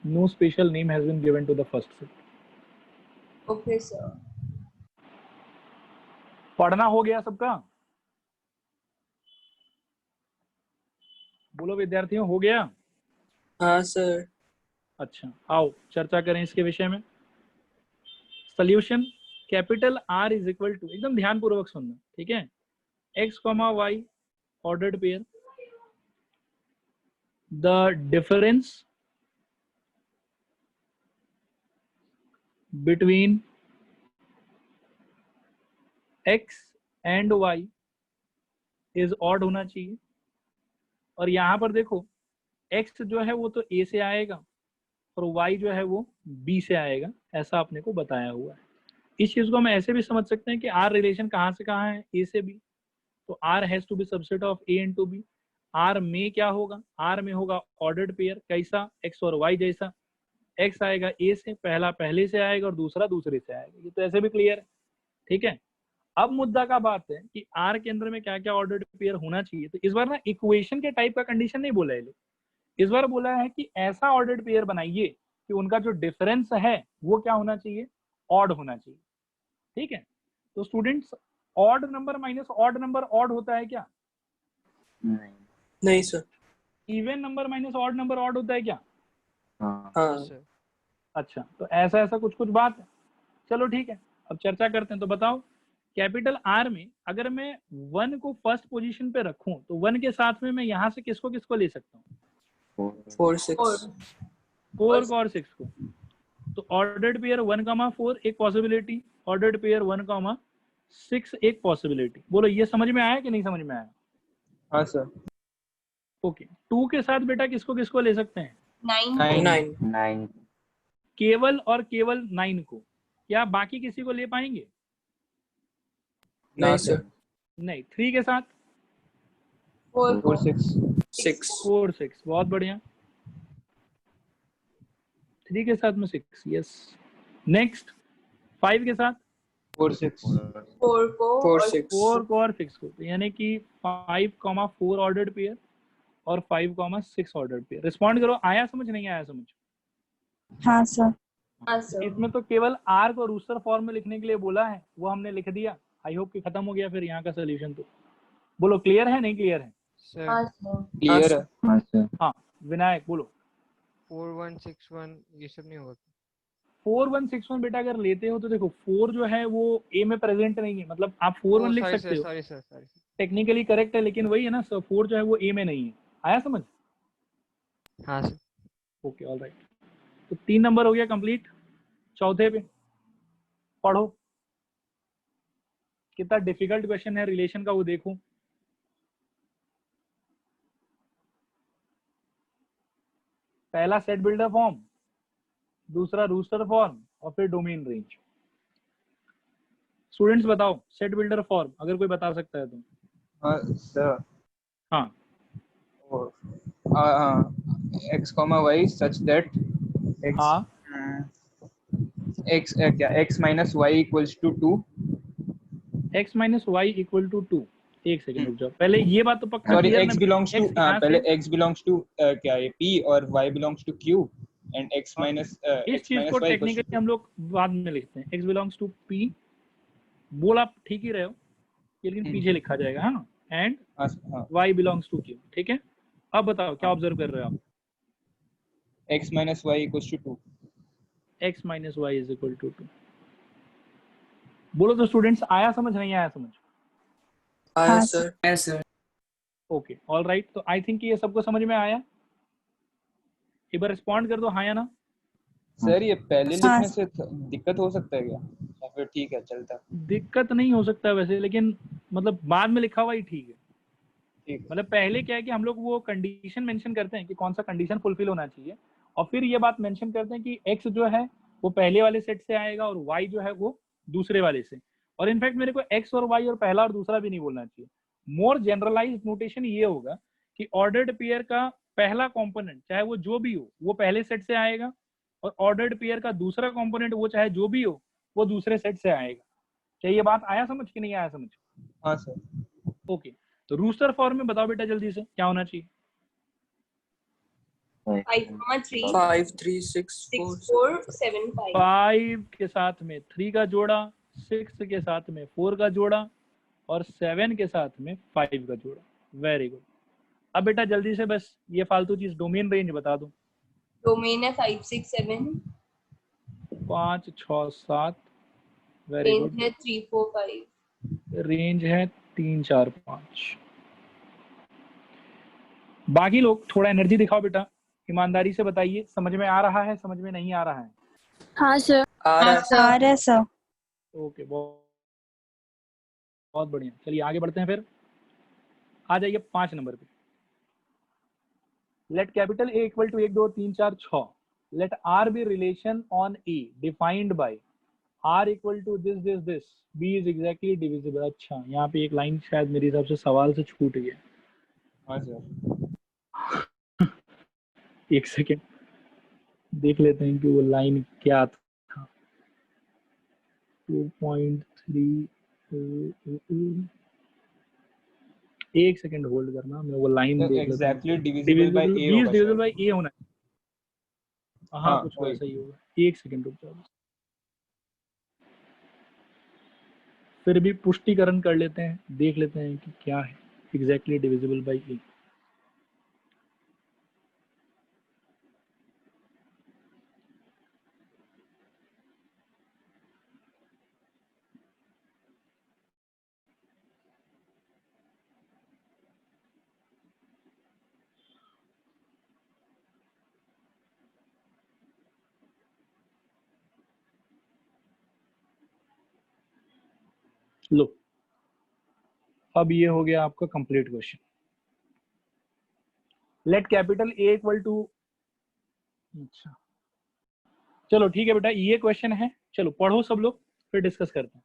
No special name has been given to the first set. Okay sir. पढ़ना हो गया सबका? बोलो विद्यार्थियों, हो गया? हाँ सर। अच्छा, आओ चर्चा करें इसके विषय में। Solution capital R is equal to, एकदम ध्यान पूर्वक सुनना, ठीक है? x comma Y ordered pair, the difference between x and y is odd होना चाहिए। और यहाँ पर देखो x जो है वो तो a से आएगा और y जो है वो b से आएगा, ऐसा अपने को बताया हुआ है। इस चीज को हम ऐसे भी समझ सकते हैं कि R रिलेशन कहाँ से कहाँ है? a से b, तो R has to be subset of a into b। R में क्या होगा? R में होगा ऑर्डर्ड पेयर, कैसा? x और y जैसा। x आएगा a से, पहला पहले से आएगा और दूसरा दूसरे से आएगा, ये तो ऐसे भी क्लियर है, ठीक है? अब मुद्दा का बात है कि R के अंदर में क्या क्या ऑर्डर्ड पेयर होना चाहिए। तो इस बार ना इक्वेशन के टाइप का कंडीशन नहीं बोला है, इस बार बोला है कि ऐसा ऑर्डर्ड पेयर बनाइए कि उनका जो डिफरेंस है वो क्या होना चाहिए, ऑड होना चाहिए। ठीक है, तो students odd number minus odd number odd होता है क्या? नहीं। नहीं sir. Even number minus odd number odd होता है क्या? हाँ। हाँ सर। अच्छा, तो ऐसा ऐसा कुछ कुछ बात है। चलो ठीक है, अब चर्चा करते हैं। तो बताओ कैपिटल आर में अगर मैं 1 को फर्स्ट पोजीशन पे रखूं तो 1 के साथ में मैं यहाँ से किसको किसको ले सकता हूँ? 4 6 4 को और 6 को। तो ऑर्डर्ड पेयर 1, 4 एक पॉसिबिलिटी, ऑर्डर्ड पेयर 1, 6 एक पॉसिबिलिटी। बोलो ये समझ में आया कि नहीं समझ में आया? हाँ सर। ओके, 2 के साथ बेटा किसको किसको ले सकते हैं? 9 9 9 केवल और केवल 9 को। क्या बाकी किसी को ले पाएंगे? नहीं सर। नहीं। 3 के साथ 4 4 6 6 4 6 बहुत बढ़िया। 3 के साथ में 6, यस। नेक्स्ट 5 के साथ 4 6 4 को 4 और 6 4 को और 6 को। तो यानी कि 5, 4 ऑर्डर्ड पेयर और 5, 6 ऑर्डर्ड पेयर। रिस्पॉन्ड करो, आया समझ नहीं आया समझ? हाँ सर। हाँ सर। इसमें तो केवल आर को रूस्टर फॉर्म में लिखने के लिए बोला है, वो हमने लिख दिया। आई होप कि खत्म हो गया फिर यहाँ का सोल्यूशन। तो बोलो क्लियर है नहीं क्लियर है? सर हाँ सर। क्लियर है। हाँ सर। हाँ विनायक बोलो। 4 1 6 1 ये सब नहीं होगा? 4 1 6 1 बेटा अगर लेते हो तो देखो 4 जो है वो ए में प्रेजेंट नहीं है, मतलब आप 4 1 लिख सकते हो, सॉरी सर टेक्निकली करेक्ट है, लेकिन वही है ना सर, 4 जो है वो ए में नहीं है। आया समझ? हाँ सर। Okay all right. तो 3 नंबर हो गया कंप्लीट। चौथे पे पढ़ो, कितना डिफिकल्ट क्वेश्चन है रिलेशन का वो देखो। पहला सेट बिल्डर फॉर्म, दूसरा रूस्टर फॉर्म और फिर डोमेन रेंज। स्टूडेंट्स बताओ सेट बिल्डर फॉर्म अगर कोई बता सकता है तो। हाँ सर। हाँ x comma y such that x हाँ x क्या x minus y equals to 2। x minus Y equal to 2। एक सेकंड रुक जाओ, पहले ये बात तो पक्का sorry clear x belongs to पहले से x belongs to क्या है p और y belongs to q and x हाँ, minus इस x चीज minus को y equals to टेक्निकली हम लोग बाद में लिखते हैं। x बिलोंग्स टू p, बोल आप ठीक ही रहे हो, लेकिन पीछे लिखा जाएगा। हाँ, एंड हाँ y बिलोंग्स टू q। ठीक है, अब बताओ क्या ऑब्जर्व कर रहे हो आप? x minus y equals to 2। x minus Y is equal to 2। बोलो तो स्टूडेंट्स, आया समझ नहीं आया समझ? आया हाँ sir. Yes sir. Okay all right. तो आई थिंक ये सबको समझ में आया। एक बार रिस्पॉन्ड कर दो हाँ या ना। सर ये पहले हाँ। लिखने से दिक्कत हो सकता है क्या, या फिर ठीक है चलता? दिक्कत नहीं हो सकता वैसे, लेकिन मतलब बाद में लिखा हुआ ही ठीक है। ठीक है। मतलब पहले क्या है कि हम लोग वो कंडीशन मेंशन करते हैं कि कौन सा कंडीशन फुलफिल होना चाहिए, और फिर ये बात मेंशन करते हैं कि x जो है वो पहले वाले सेट से आएगा और y जो है वो दूसरे वाले से। और इनफैक्ट मेरे को x और y और पहला और दूसरा भी नहीं बोलना चाहिए। मोर जनरलाइज्ड नोटेशन ये होगा कि ऑर्डर्ड पेयर का पहला कंपोनेंट चाहे वो जो भी हो वो पहले सेट से आएगा, और ऑर्डर्ड पेयर का दूसरा कंपोनेंट वो चाहे जो भी हो वो दूसरे सेट से आएगा। क्या ये बात आया समझ कि नहीं आया समझ? हाँ सर। ओके, तो रूस्टर फॉर्म में बताओ बेटा जल्दी से क्या होना चाहिए? 5 3 5 3 6 6 4 4 7 5 5 के साथ में 3 का जोड़ा, 6 के साथ में 4 का जोड़ा और 7 के साथ में 5 का जोड़ा। Very good. अब बेटा जल्दी से बस ये फालतू चीज डोमेन रेंज बता दो। डोमेन है 5 6 7, 5 6 7। Very range good. है 3 4 5। रेंज है 3 4 5। बाकी लोग थोड़ा एनर्जी दिखाओ बेटा, ईमानदारी से बताइए समझ में आ रहा है समझ में नहीं आ रहा है? हाँ सर। आ रहा है। आ रहा है सर। ओके बहुत बहुत बढ़िया। चलिए आगे बढ़ते हैं फिर। आ जाइए 5 नंबर पे। Let capital A equal to 1 2 3 4 6। Let R be relation on A defined by R equal to this this this, B is exactly divisible. अच्छा, यहाँ पे एक लाइन शायद मेरे हिसाब से सवाल से छूट गया। हाँ सर। एक सेकेंड देख लेते हैं कि वो लाइन क्या था। 2.3 एक सेकंड होल्ड करना, मैं वो लाइन तो देख लेता हूँ। Exactly divisible by divisible A B is होगा डिविजिबल शायद। बाय ए होना है। हाँ कुछ वही। वैसा ही होगा। एक सेकंड रुक जाओ, फिर भी पुष्टिकरण कर लेते हैं, देख लेते हैं कि क्या है एग्जैक्टली डिविजिबल बाय ए। लो, अब ये हो गया आपका complete question. Let capital A equal to, अच्छा चलो ठीक है बेटा, ये क्वेश्चन है, चलो पढ़ो सब लोग, फिर डिस्कस करते हैं।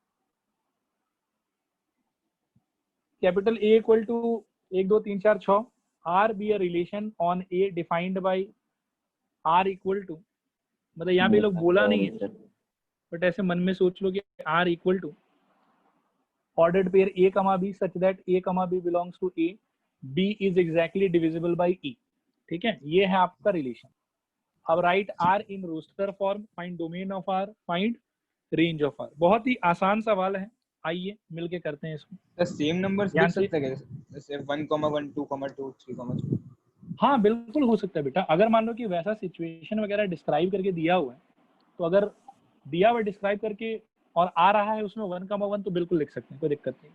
Capital A equal to 1 2 3 4 6 R be a relation on A defined by R equal to, मतलब यहाँ पे ये लोग बोला नहीं है, बट ऐसे मन में सोच लो कि R equal to ordered pair a comma b such that a comma b belongs to a, b is exactly divisible by e। ठीक है, ये है आपका रिलेशन। अब write R in roster form, find domain of R, find range of R. बहुत ही आसान सवाल है, आइए मिलके करते हैं इसको। तो सेम नंबर्स ध्यान लिख से, सकते हैं क्या? जैसे 1,1 2,2 3,3। हाँ बिल्कुल हो सकता है बेटा, अगर मान लो कि वैसा सिचुएशन वगैरह डिस्क्राइब करके दिया हुआ है, तो अगर दिया हुआ डिस्क्राइब करके और आ रहा है उसमें 1,1 तो बिल्कुल लिख सकते हैं, कोई दिक्कत नहीं।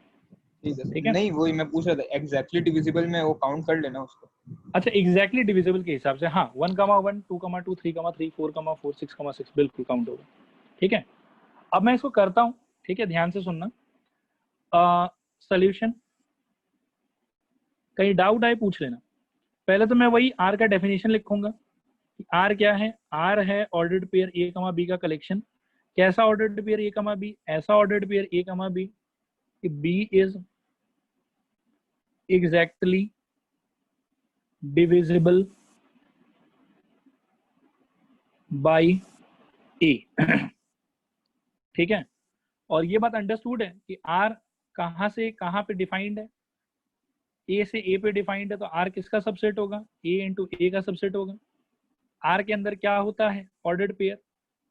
ठीक है, नहीं वही मैं पूछ रहा था, एग्जैक्टली डिविजिबल में वो काउंट कर लेना उसको। अच्छा एग्जैक्टली डिविजिबल के हिसाब से, हाँ 1,1 2,2 3,3 4,4 6,6 बिल्कुल काउंट होगा। ठीक है, अब मैं इसको करता हूँ, ठीक है ध्यान से सुनना। सॉल्यूशन, कहीं डाउट आए पूछ लेना। पहले तो मैं वही आर का डेफिनेशन लिखूंगा कि आर क्या है। आर है ऑर्डर्ड पेयर ए कमा बी का कलेक्शन। कैसा ऑर्डर्ड पेयर ए कमा बी? ऐसा ऑर्डर्ड पेयर ए कमा बी कि B is exactly divisible by A. ठीक है, और ये बात अंडरस्टूड है कि आर कहाँ से कहाँ पे डिफाइंड है, ए से ए पे डिफाइंड है, तो आर किसका सबसेट होगा? ए इंटू ए का सबसेट होगा। आर के अंदर क्या होता है? Ordered pair.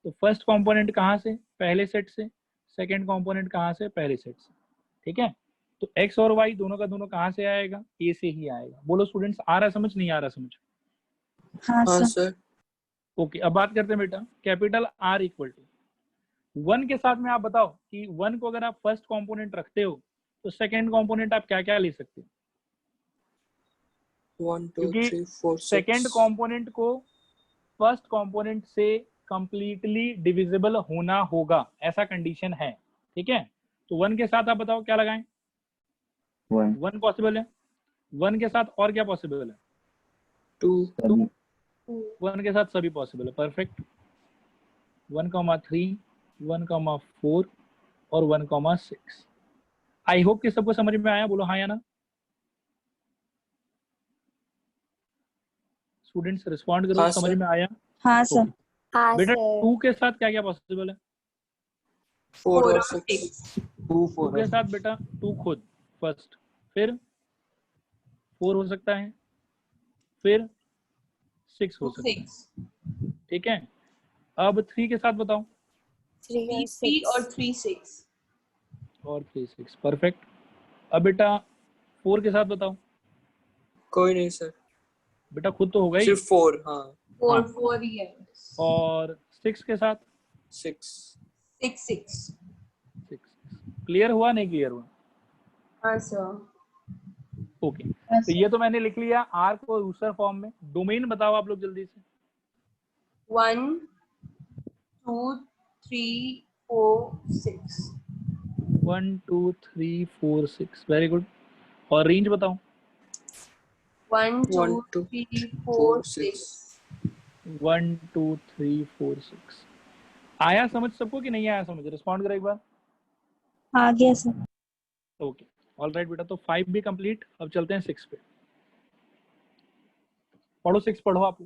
तो फर्स्ट कंपोनेंट कहाँ से? पहले सेट से। सेकंड कंपोनेंट कहाँ से? पहले सेट से। ठीक है, तो एक्स और वाई दोनों का दोनों कहाँ से आएगा? ए से ही आएगा। बोलो स्टूडेंट्स, आ रहा समझ, नहीं आ रहा समझ? हाँ हाँ सर। सर। ओके, अब बात करते हैं बेटा कैपिटल आर इक्वल टू 1 के साथ में। आप बताओ कि 1 को अगर आप फर्स्ट कंपोनेंट रखते हो तो सेकंड कंपोनेंट आप क्या क्या ले सकते हो? 1 2 क्योंकि 3 4 सेकंड 6। कंपोनेंट को फर्स्ट कंपोनेंट से कंप्लीटली डिविजिबल होना होगा, ऐसा कंडीशन है। ठीक है, तो 1 के साथ आप बताओ क्या लगाएं? 1 पॉसिबल है। 1 के साथ और क्या पॉसिबल है? 2 1 के साथ सभी पॉसिबल है। परफेक्ट। 1,3 1,4 और 1,6। आई होप कि सबको समझ में आया। बोलो हाँ या ना। स्टूडेंट्स रिस्पॉन्ड करो, हाँ समझ सर। में आया? हाँ सर। हाँ बेटा सर। 2 के साथ क्या क्या पॉसिबल है? 4 4 और और 6। 6। 2 2 4 के साथ बेटा 2 खुद फर्स्ट, फिर 4 हो सकता है, फिर 6 हो 2 सकता है। 6। ठीक है, अब 3 के साथ बताओ। 3 3 और 3 6। और 3 6। परफेक्ट। अब बेटा 4 के साथ बताओ। कोई नहीं सर, बेटा खुद तो होगा ही। सिर्फ 4। हाँ 4 हाँ। 4 ही है। और 6 के साथ 6। 6 6। 6। क्लियर हुआ नहीं क्लियर हुआ? हाँ सर। ओके, तो ये तो मैंने लिख लिया आर को रूस्टर फॉर्म में। डोमेन बताओ आप लोग जल्दी से। 1 2 3 4 6। 1 2 3 4 6, वेरी गुड। और रेंज बताओ। 1 2 1 2 3 4 4 6। 6। 1 2 3 4 6। आया समझ सबको कि नहीं आया समझ? रिस्पॉन्ड करो एक बार। आ गया सर। ओके ऑल राइट बेटा, तो 5 भी कंप्लीट। अब चलते हैं 6 पे। पढ़ो 6 पढ़ो आप।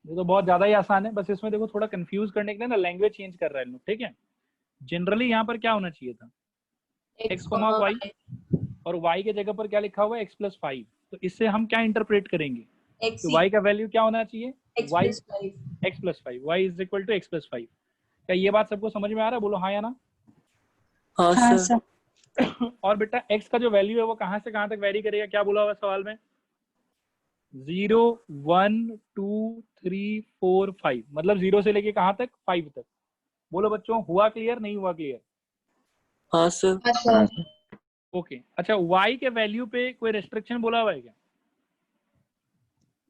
ये तो बहुत ज्यादा ही आसान है, बस इसमें देखो थोड़ा कंफ्यूज करने के लिए ना लैंग्वेज चेंज कर रहा है लोग, ठीक है। जनरली यहाँ पर क्या होना चाहिए था, x, x, y और y के जगह पर क्या लिखा हुआ है x+5। तो इससे हम क्या इंटरप्रेट करेंगे x कि y का वैल्यू क्या होना चाहिए, y x+5। x+5, y is equal to x+5। क्या ये बात सबको समझ में आ रहा है, बोलो हाँ या ना। हाँ हाँ सर। सर। और बेटा x का जो वैल्यू है वो कहाँ से कहाँ तक वेरी करेगा, क्या बोला हुआ सवाल में, 0 1 2 3 4 5, मतलब 0 से लेके कहाँ तक, 5 तक। बोलो बच्चों, हुआ क्लियर नहीं हुआ क्लियर। हाँ सर। हाँ सर। ओके अच्छा, y के वैल्यू पे कोई रेस्ट्रिक्शन बोला हुआ है क्या,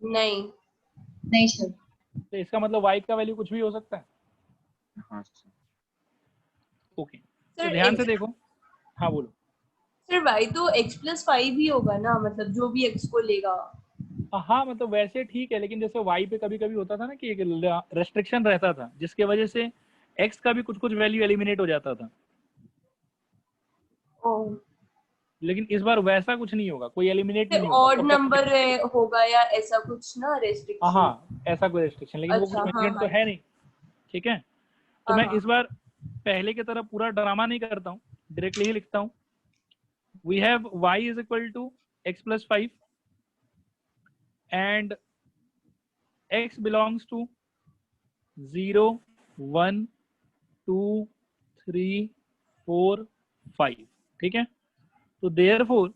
नहीं सर। तो इसका मतलब y का वैल्यू कुछ भी हो सकता है। हाँ सर। ओके तो सर ध्यान से देखो, हाँ बोलो। सर y तो x+5 ही होगा ना, मतलब जो भी x को लेगा। हाँ मतलब वैसे ठीक है, लेकिन जैसे y पे कभी कभी होता था ना कि एक रेस्ट्रिक्शन रहता था जिसके वजह से x का भी कुछ कुछ वैल्यू एलिमिनेट हो जाता था, ओह, लेकिन इस बार वैसा कुछ नहीं होगा, कोई एलिमिनेट फिर नहीं होगा। ऑड नंबर होगा या ऐसा कुछ ना रेस्ट्रिक्शन। हाँ ऐसा कोई रेस्ट्रिक्शन, लेकिन वो कुछ अच्छा, हाँ, मेंशन तो हाँ। है नहीं, ठीक है। तो हाँ, मैं हाँ। इस बार पहले की तरह पूरा ड्रामा नहीं करता हूँ, डायरेक्टली ही लिखता हूँ। We have y is equal to x+5 and x belongs to 0 1 2 3 4 5, ठीक है। तो देयरफॉर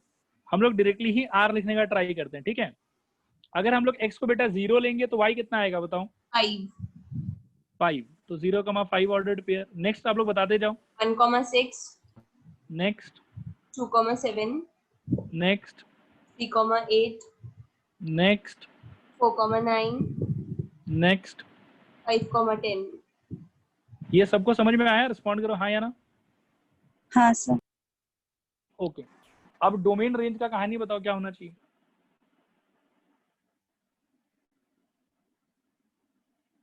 हम लोग डायरेक्टली ही r लिखने का ट्राई करते हैं, ठीक है। अगर हम लोग x को बेटा 0 लेंगे तो y कितना आएगा बताओ, 5। तो 0,5 ऑर्डर्ड पेयर। नेक्स्ट आप लोग बताते जाओ। 1,6, नेक्स्ट 2,7, नेक्स्ट 3,8, नेक्स्ट 4,9, नेक्स्ट। 5,10। ये सबको समझ में आया, रिस्पॉन्ड करो हाँ या ना। हाँ सर। ओके अब डोमेन रेंज का कहानी बताओ क्या होना चाहिए।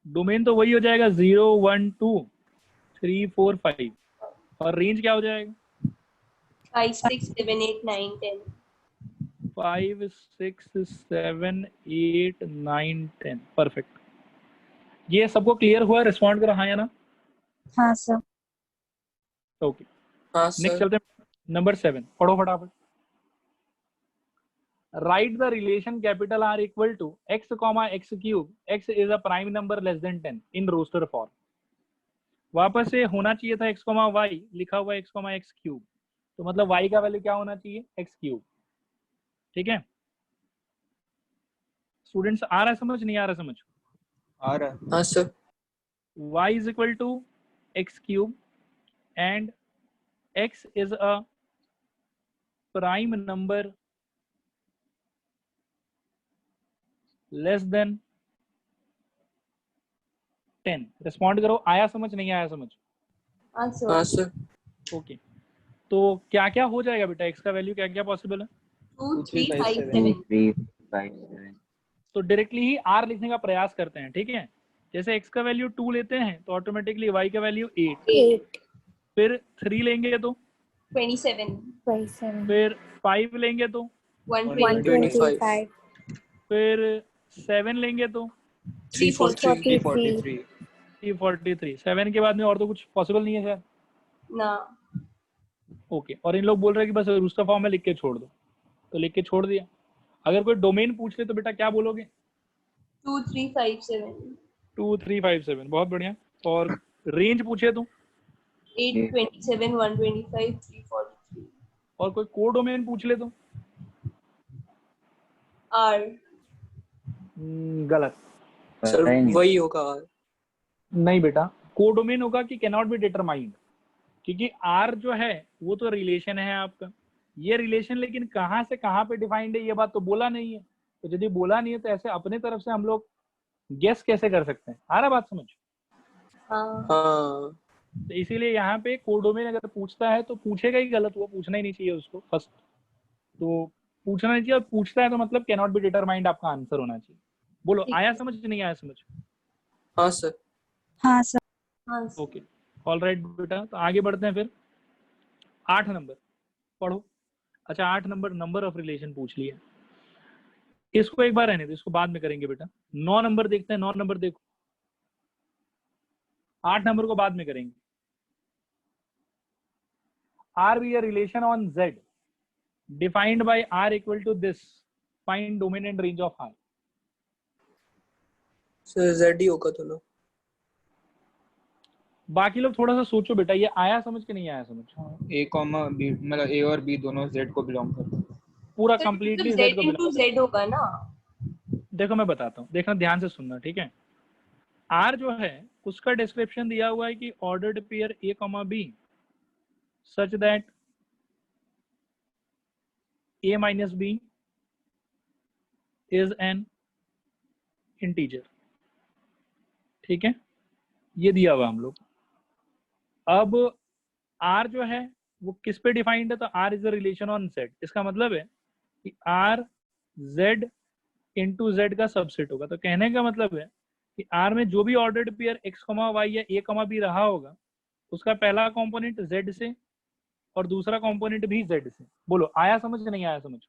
डोमेन तो वही हो जाएगा 0 1 2 3 4 5, और रेंज क्या हो जाएगा 5, 6, 7, 8, 9, 10। 5 6 7 8 9 10। परफेक्ट। ये सबको क्लियर हुआ, रिस्पॉन्ड करो हाँ या ना। हाँ सर। ओके हाँ नेक्स्ट सर। चलते हैं नंबर 7, पढ़ो फटाफट। Write the relation capital R equal to x comma x cube. X is a prime number less than 10 in roster form. वापस से होना चाहिए था x comma y, लिखा हुआ x comma x cube, तो मतलब y का वैल्यू क्या होना चाहिए x cube, ठीक है। स्टूडेंट्स आ रहा है समझ, नहीं आ रहा समझ। आ रहा है। हाँ sir. y is equal to x cube and x is a prime number less than 10। Respond करो, आया समझ नहीं आया समझ। हाँ हाँ सर। सर। ओके तो क्या क्या हो जाएगा बेटा, x का वैल्यू क्या क्या पॉसिबल है। 2, 3, 5, 5, 2 7। 3 5 7। तो डायरेक्टली ही r लिखने का प्रयास करते हैं, ठीक है। जैसे x का वैल्यू 2 लेते हैं तो ऑटोमेटिकली y का वैल्यू 8, 8, फिर 3 लेंगे तो, 27, 27, फिर 5 लेंगे तो, 125, 125, फिर 7 लेंगे तो, 343, 43। 343। 7 के बाद में और तो कुछ पॉसिबल नहीं है सर। ना। ओके और इन लोग बोल रहे हैं कि बस रूस्टर फॉर्म में लिख के छोड़ दो, तो लिख के छोड़ दिया। अगर कोई डोमेन पूछ ले तो बेटा क्या बोलोगे, 2, 3, 5, 7, 2 3 5 7, बहुत बढ़िया। और रेंज पूछे तो, 8, 27, 125, 343। और कोई को डोमेन पूछ ले तो, R। गलत। सर पता ही नहीं। वही होगा। नहीं बेटा, कोडोमेन होगा कि कैनॉट बी डिटरमाइंड, क्योंकि आर जो है वो तो रिलेशन है आपका, ये रिलेशन लेकिन कहाँ से कहाँ पे डिफाइंड है ये बात तो बोला नहीं है। तो यदि बोला नहीं है तो ऐसे अपने तरफ से हम लोग गेस कैसे कर सकते हैं, आ रहा बात समझ। हाँ। हाँ तो इसीलिए यहाँ पे कोडोमेन अगर पूछता है तो पूछेगा ही गलत, वो पूछना ही नहीं चाहिए उसको फर्स्ट, तो पूछना नहीं चाहिए। और पूछता है तो मतलब कैनॉट बी डिटरमाइंड आपका आंसर होना चाहिए। बोलो ठीक आया है। समझ नहीं आया समझ। हाँ सर। हाँ सर। हाँ सर। ओके ऑल राइट बेटा, तो आगे बढ़ते हैं फिर 8 नंबर पढ़ो। अच्छा 8 नंबर नंबर ऑफ रिलेशन पूछ लिया। इसको एक बार रहने दो, इसको बाद में करेंगे बेटा। 9 नंबर देखते हैं, 9 नंबर देखो। 8 नंबर को बाद में करेंगे। R be a relation on Z defined by R equal to this, find domain and range of R. Sir Z ही होगा दोनों। बाकी लोग थोड़ा सा सोचो बेटा, ये आया समझ के नहीं आया समझ? ए कॉमा बी, मतलब ए और बी दोनों जेड को बिलोंग करते हैं। पूरा तो कंप्लीटली जेड जेड को इनटू जेड होगा ना। देखो मैं बताता हूँ, देखना ध्यान से सुनना, ठीक है। आर जो है उसका डिस्क्रिप्शन दिया हुआ है कि ordered pair A comma B such that A minus B is an integer, ठीक है, ये दिया हुआ हम लोग। अब आर जो है वो किस पे डिफाइंड है, तो R is a relation on Z. इसका मतलब है कि आर जेड इंटू जेड का सबसेट होगा। तो कहने का मतलब है कि आर में जो भी ऑर्डर्ड पेयर एक्स कमा वाई या ए कमा बी रहा होगा उसका पहला कंपोनेंट जेड से और दूसरा कंपोनेंट भी जेड से। बोलो आया समझ नहीं आया समझ?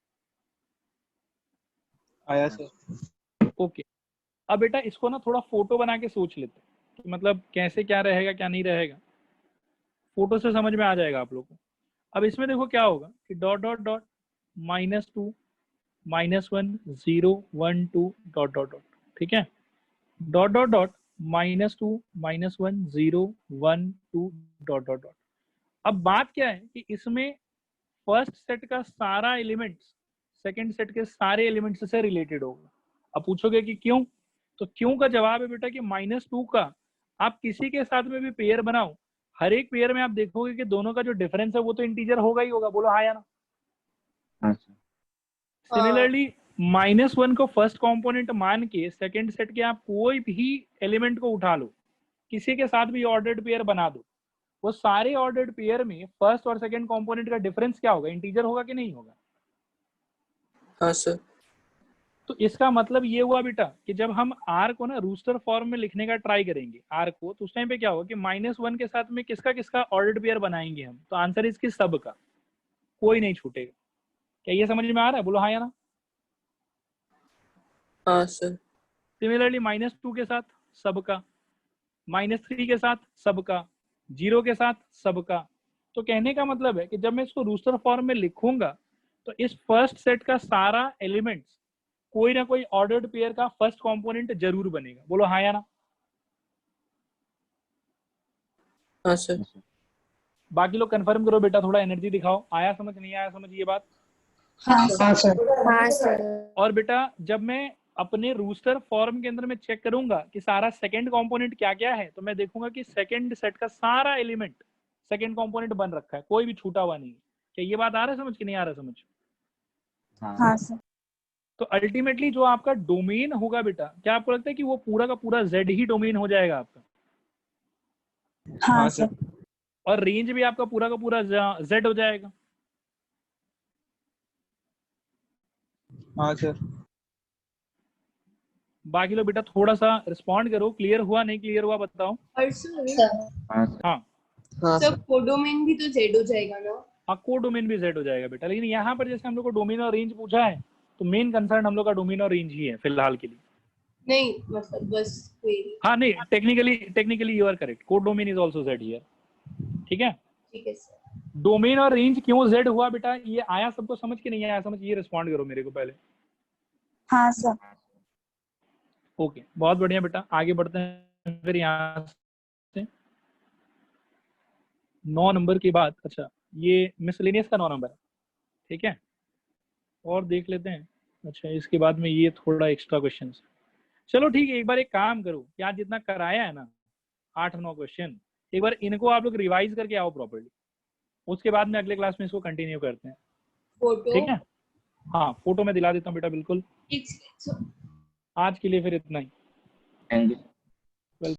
आया सर। ओके, अब बेटा इसको ना थोड़ा फोटो बना के सोच लेते हैं कि मतलब कैसे क्या रहेगा क्या नहीं रहेगा, फोटो से समझ में आ जाएगा आप लोग को। अब इसमें देखो क्या होगा कि dot dot dot -2 -1 0 1 2 dot dot dot, ठीक है, dot dot dot -2 -1 0 1 2 dot dot dot. अब बात क्या है कि इसमें फर्स्ट सेट का सारा एलिमेंट्स सेकंड सेट के सारे एलिमेंट्स से रिलेटेड होगा। अब पूछोगे कि क्यों, तो क्यों का जवाब है बेटा कि -2 का आप किसी के साथ में भी पेयर बनाओ, हर एक पेयर में आप देखोगे कि दोनों का जो डिफरेंस है वो तो इंटीजर होगा ही होगा। बोलो हाँ या ना? हाँ सर। सिमिलरली -1 को फर्स्ट कंपोनेंट मान के सेकंड सेट के आप कोई भी एलिमेंट को उठा लो, किसी के साथ भी ऑर्डर्ड पेयर बना दो, वो सारे ऑर्डर्ड पेयर में फर्स्ट और सेकंड कंपोनेंट का डिफरेंस क्या होगा, इंटीजर होगा कि नहीं होगा? हाँ सर। तो इसका मतलब ये हुआ बेटा कि जब हम r को ना रूस्टर फॉर्म में लिखने का ट्राई करेंगे r को, तो उस टाइम पे क्या होगा कि -1 के साथ में किसका किसका ऑर्डर्ड पेयर बनाएंगे हम, तो आंसर इसकी सब का, कोई नहीं छूटेगा। क्या ये समझ में आ रहा है? बोलो हाँ या ना? हाँ सर। सिमिलरली -2 के साथ सबका, -3 के साथ सबका, 0 के साथ सबका। तो कहने का मतलब है कि जब मैं इसको रूस्टर फॉर्म में लिखूंगा तो इस फर्स्ट सेट का सारा एलिमेंट्स कोई ना कोई ऑर्डर्ड पेयर का फर्स्ट कंपोनेंट जरूर बनेगा। बोलो हाँ या ना? हाँ सर। बाकी लोग कंफर्म करो बेटा, थोड़ा एनर्जी दिखाओ। आया समझ नहीं आया समझ ये बात? हाँ हाँ सर। हाँ सर। और बेटा जब मैं अपने रूस्टर फॉर्म के अंदर में चेक करूंगा कि सारा सेकंड कंपोनेंट क्या क्या है, तो मैं देखूंगा कि सेकंड सेट का सारा एलिमेंट सेकंड कंपोनेंट बन रखा है, कोई भी छूटा हुआ नहीं। क्या ये बात आ रहा है समझ कि नहीं आ रहा समझ? हाँ सर। तो अल्टीमेटली जो आपका डोमेन होगा बेटा, क्या आपको लगता है कि वो पूरा का पूरा जेड ही डोमेन हो जाएगा आपका? हाँ हाँ सर। सर। और रेंज भी आपका पूरा का पूरा जेड हो जाएगा? हाँ सर। बाकी लोग बेटा थोड़ा सा रिस्पॉन्ड करो, क्लियर हुआ नहीं क्लियर हुआ बताओ। और सर हाँ सर। हाँ हाँ सब सर। कोडोमेन भी तो जेड हो जाएगा ना। हाँ, कोड डोमेन भी जेड हो जाएगा बेटा, लेकिन यहाँ पर जैसे हम लोग को डोमेन और रेंज पूछा है तो मेन कंसर्न हम लोग का डोमेन और रेंज ही है फिलहाल के लिए। नहीं मतलब बस क्वेरी। हाँ नहीं, technically you are correct, codomain is also Z here, ठीक है। ठीक है सर। डोमेन और रेंज क्यों जेड हुआ बेटा, ये आया सबको समझ के नहीं आया समझ, ये रिस्पॉन्ड करो मेरे को पहले। हाँ सर। ओके बहुत बढ़िया बेटा, आगे बढ़ते हैं फिर यहाँ से 9 नंबर के बाद। अच्छा ये मिसलेनियस का 9 नंबर है, ठीक है, और देख लेते हैं। अच्छा इसके बाद में ये थोड़ा एक्स्ट्रा क्वेश्चन, चलो ठीक है। एक बार एक काम करो कि आज जितना कराया है ना 8-9 क्वेश्चन, एक बार इनको आप लोग रिवाइज करके आओ प्रॉपर्ली, उसके बाद में अगले क्लास में इसको कंटिन्यू करते हैं, फोटो ठीक है। हाँ फोटो मैं दिला देता हूँ बेटा बिल्कुल। एक आज के लिए फिर इतना ही। Thank you.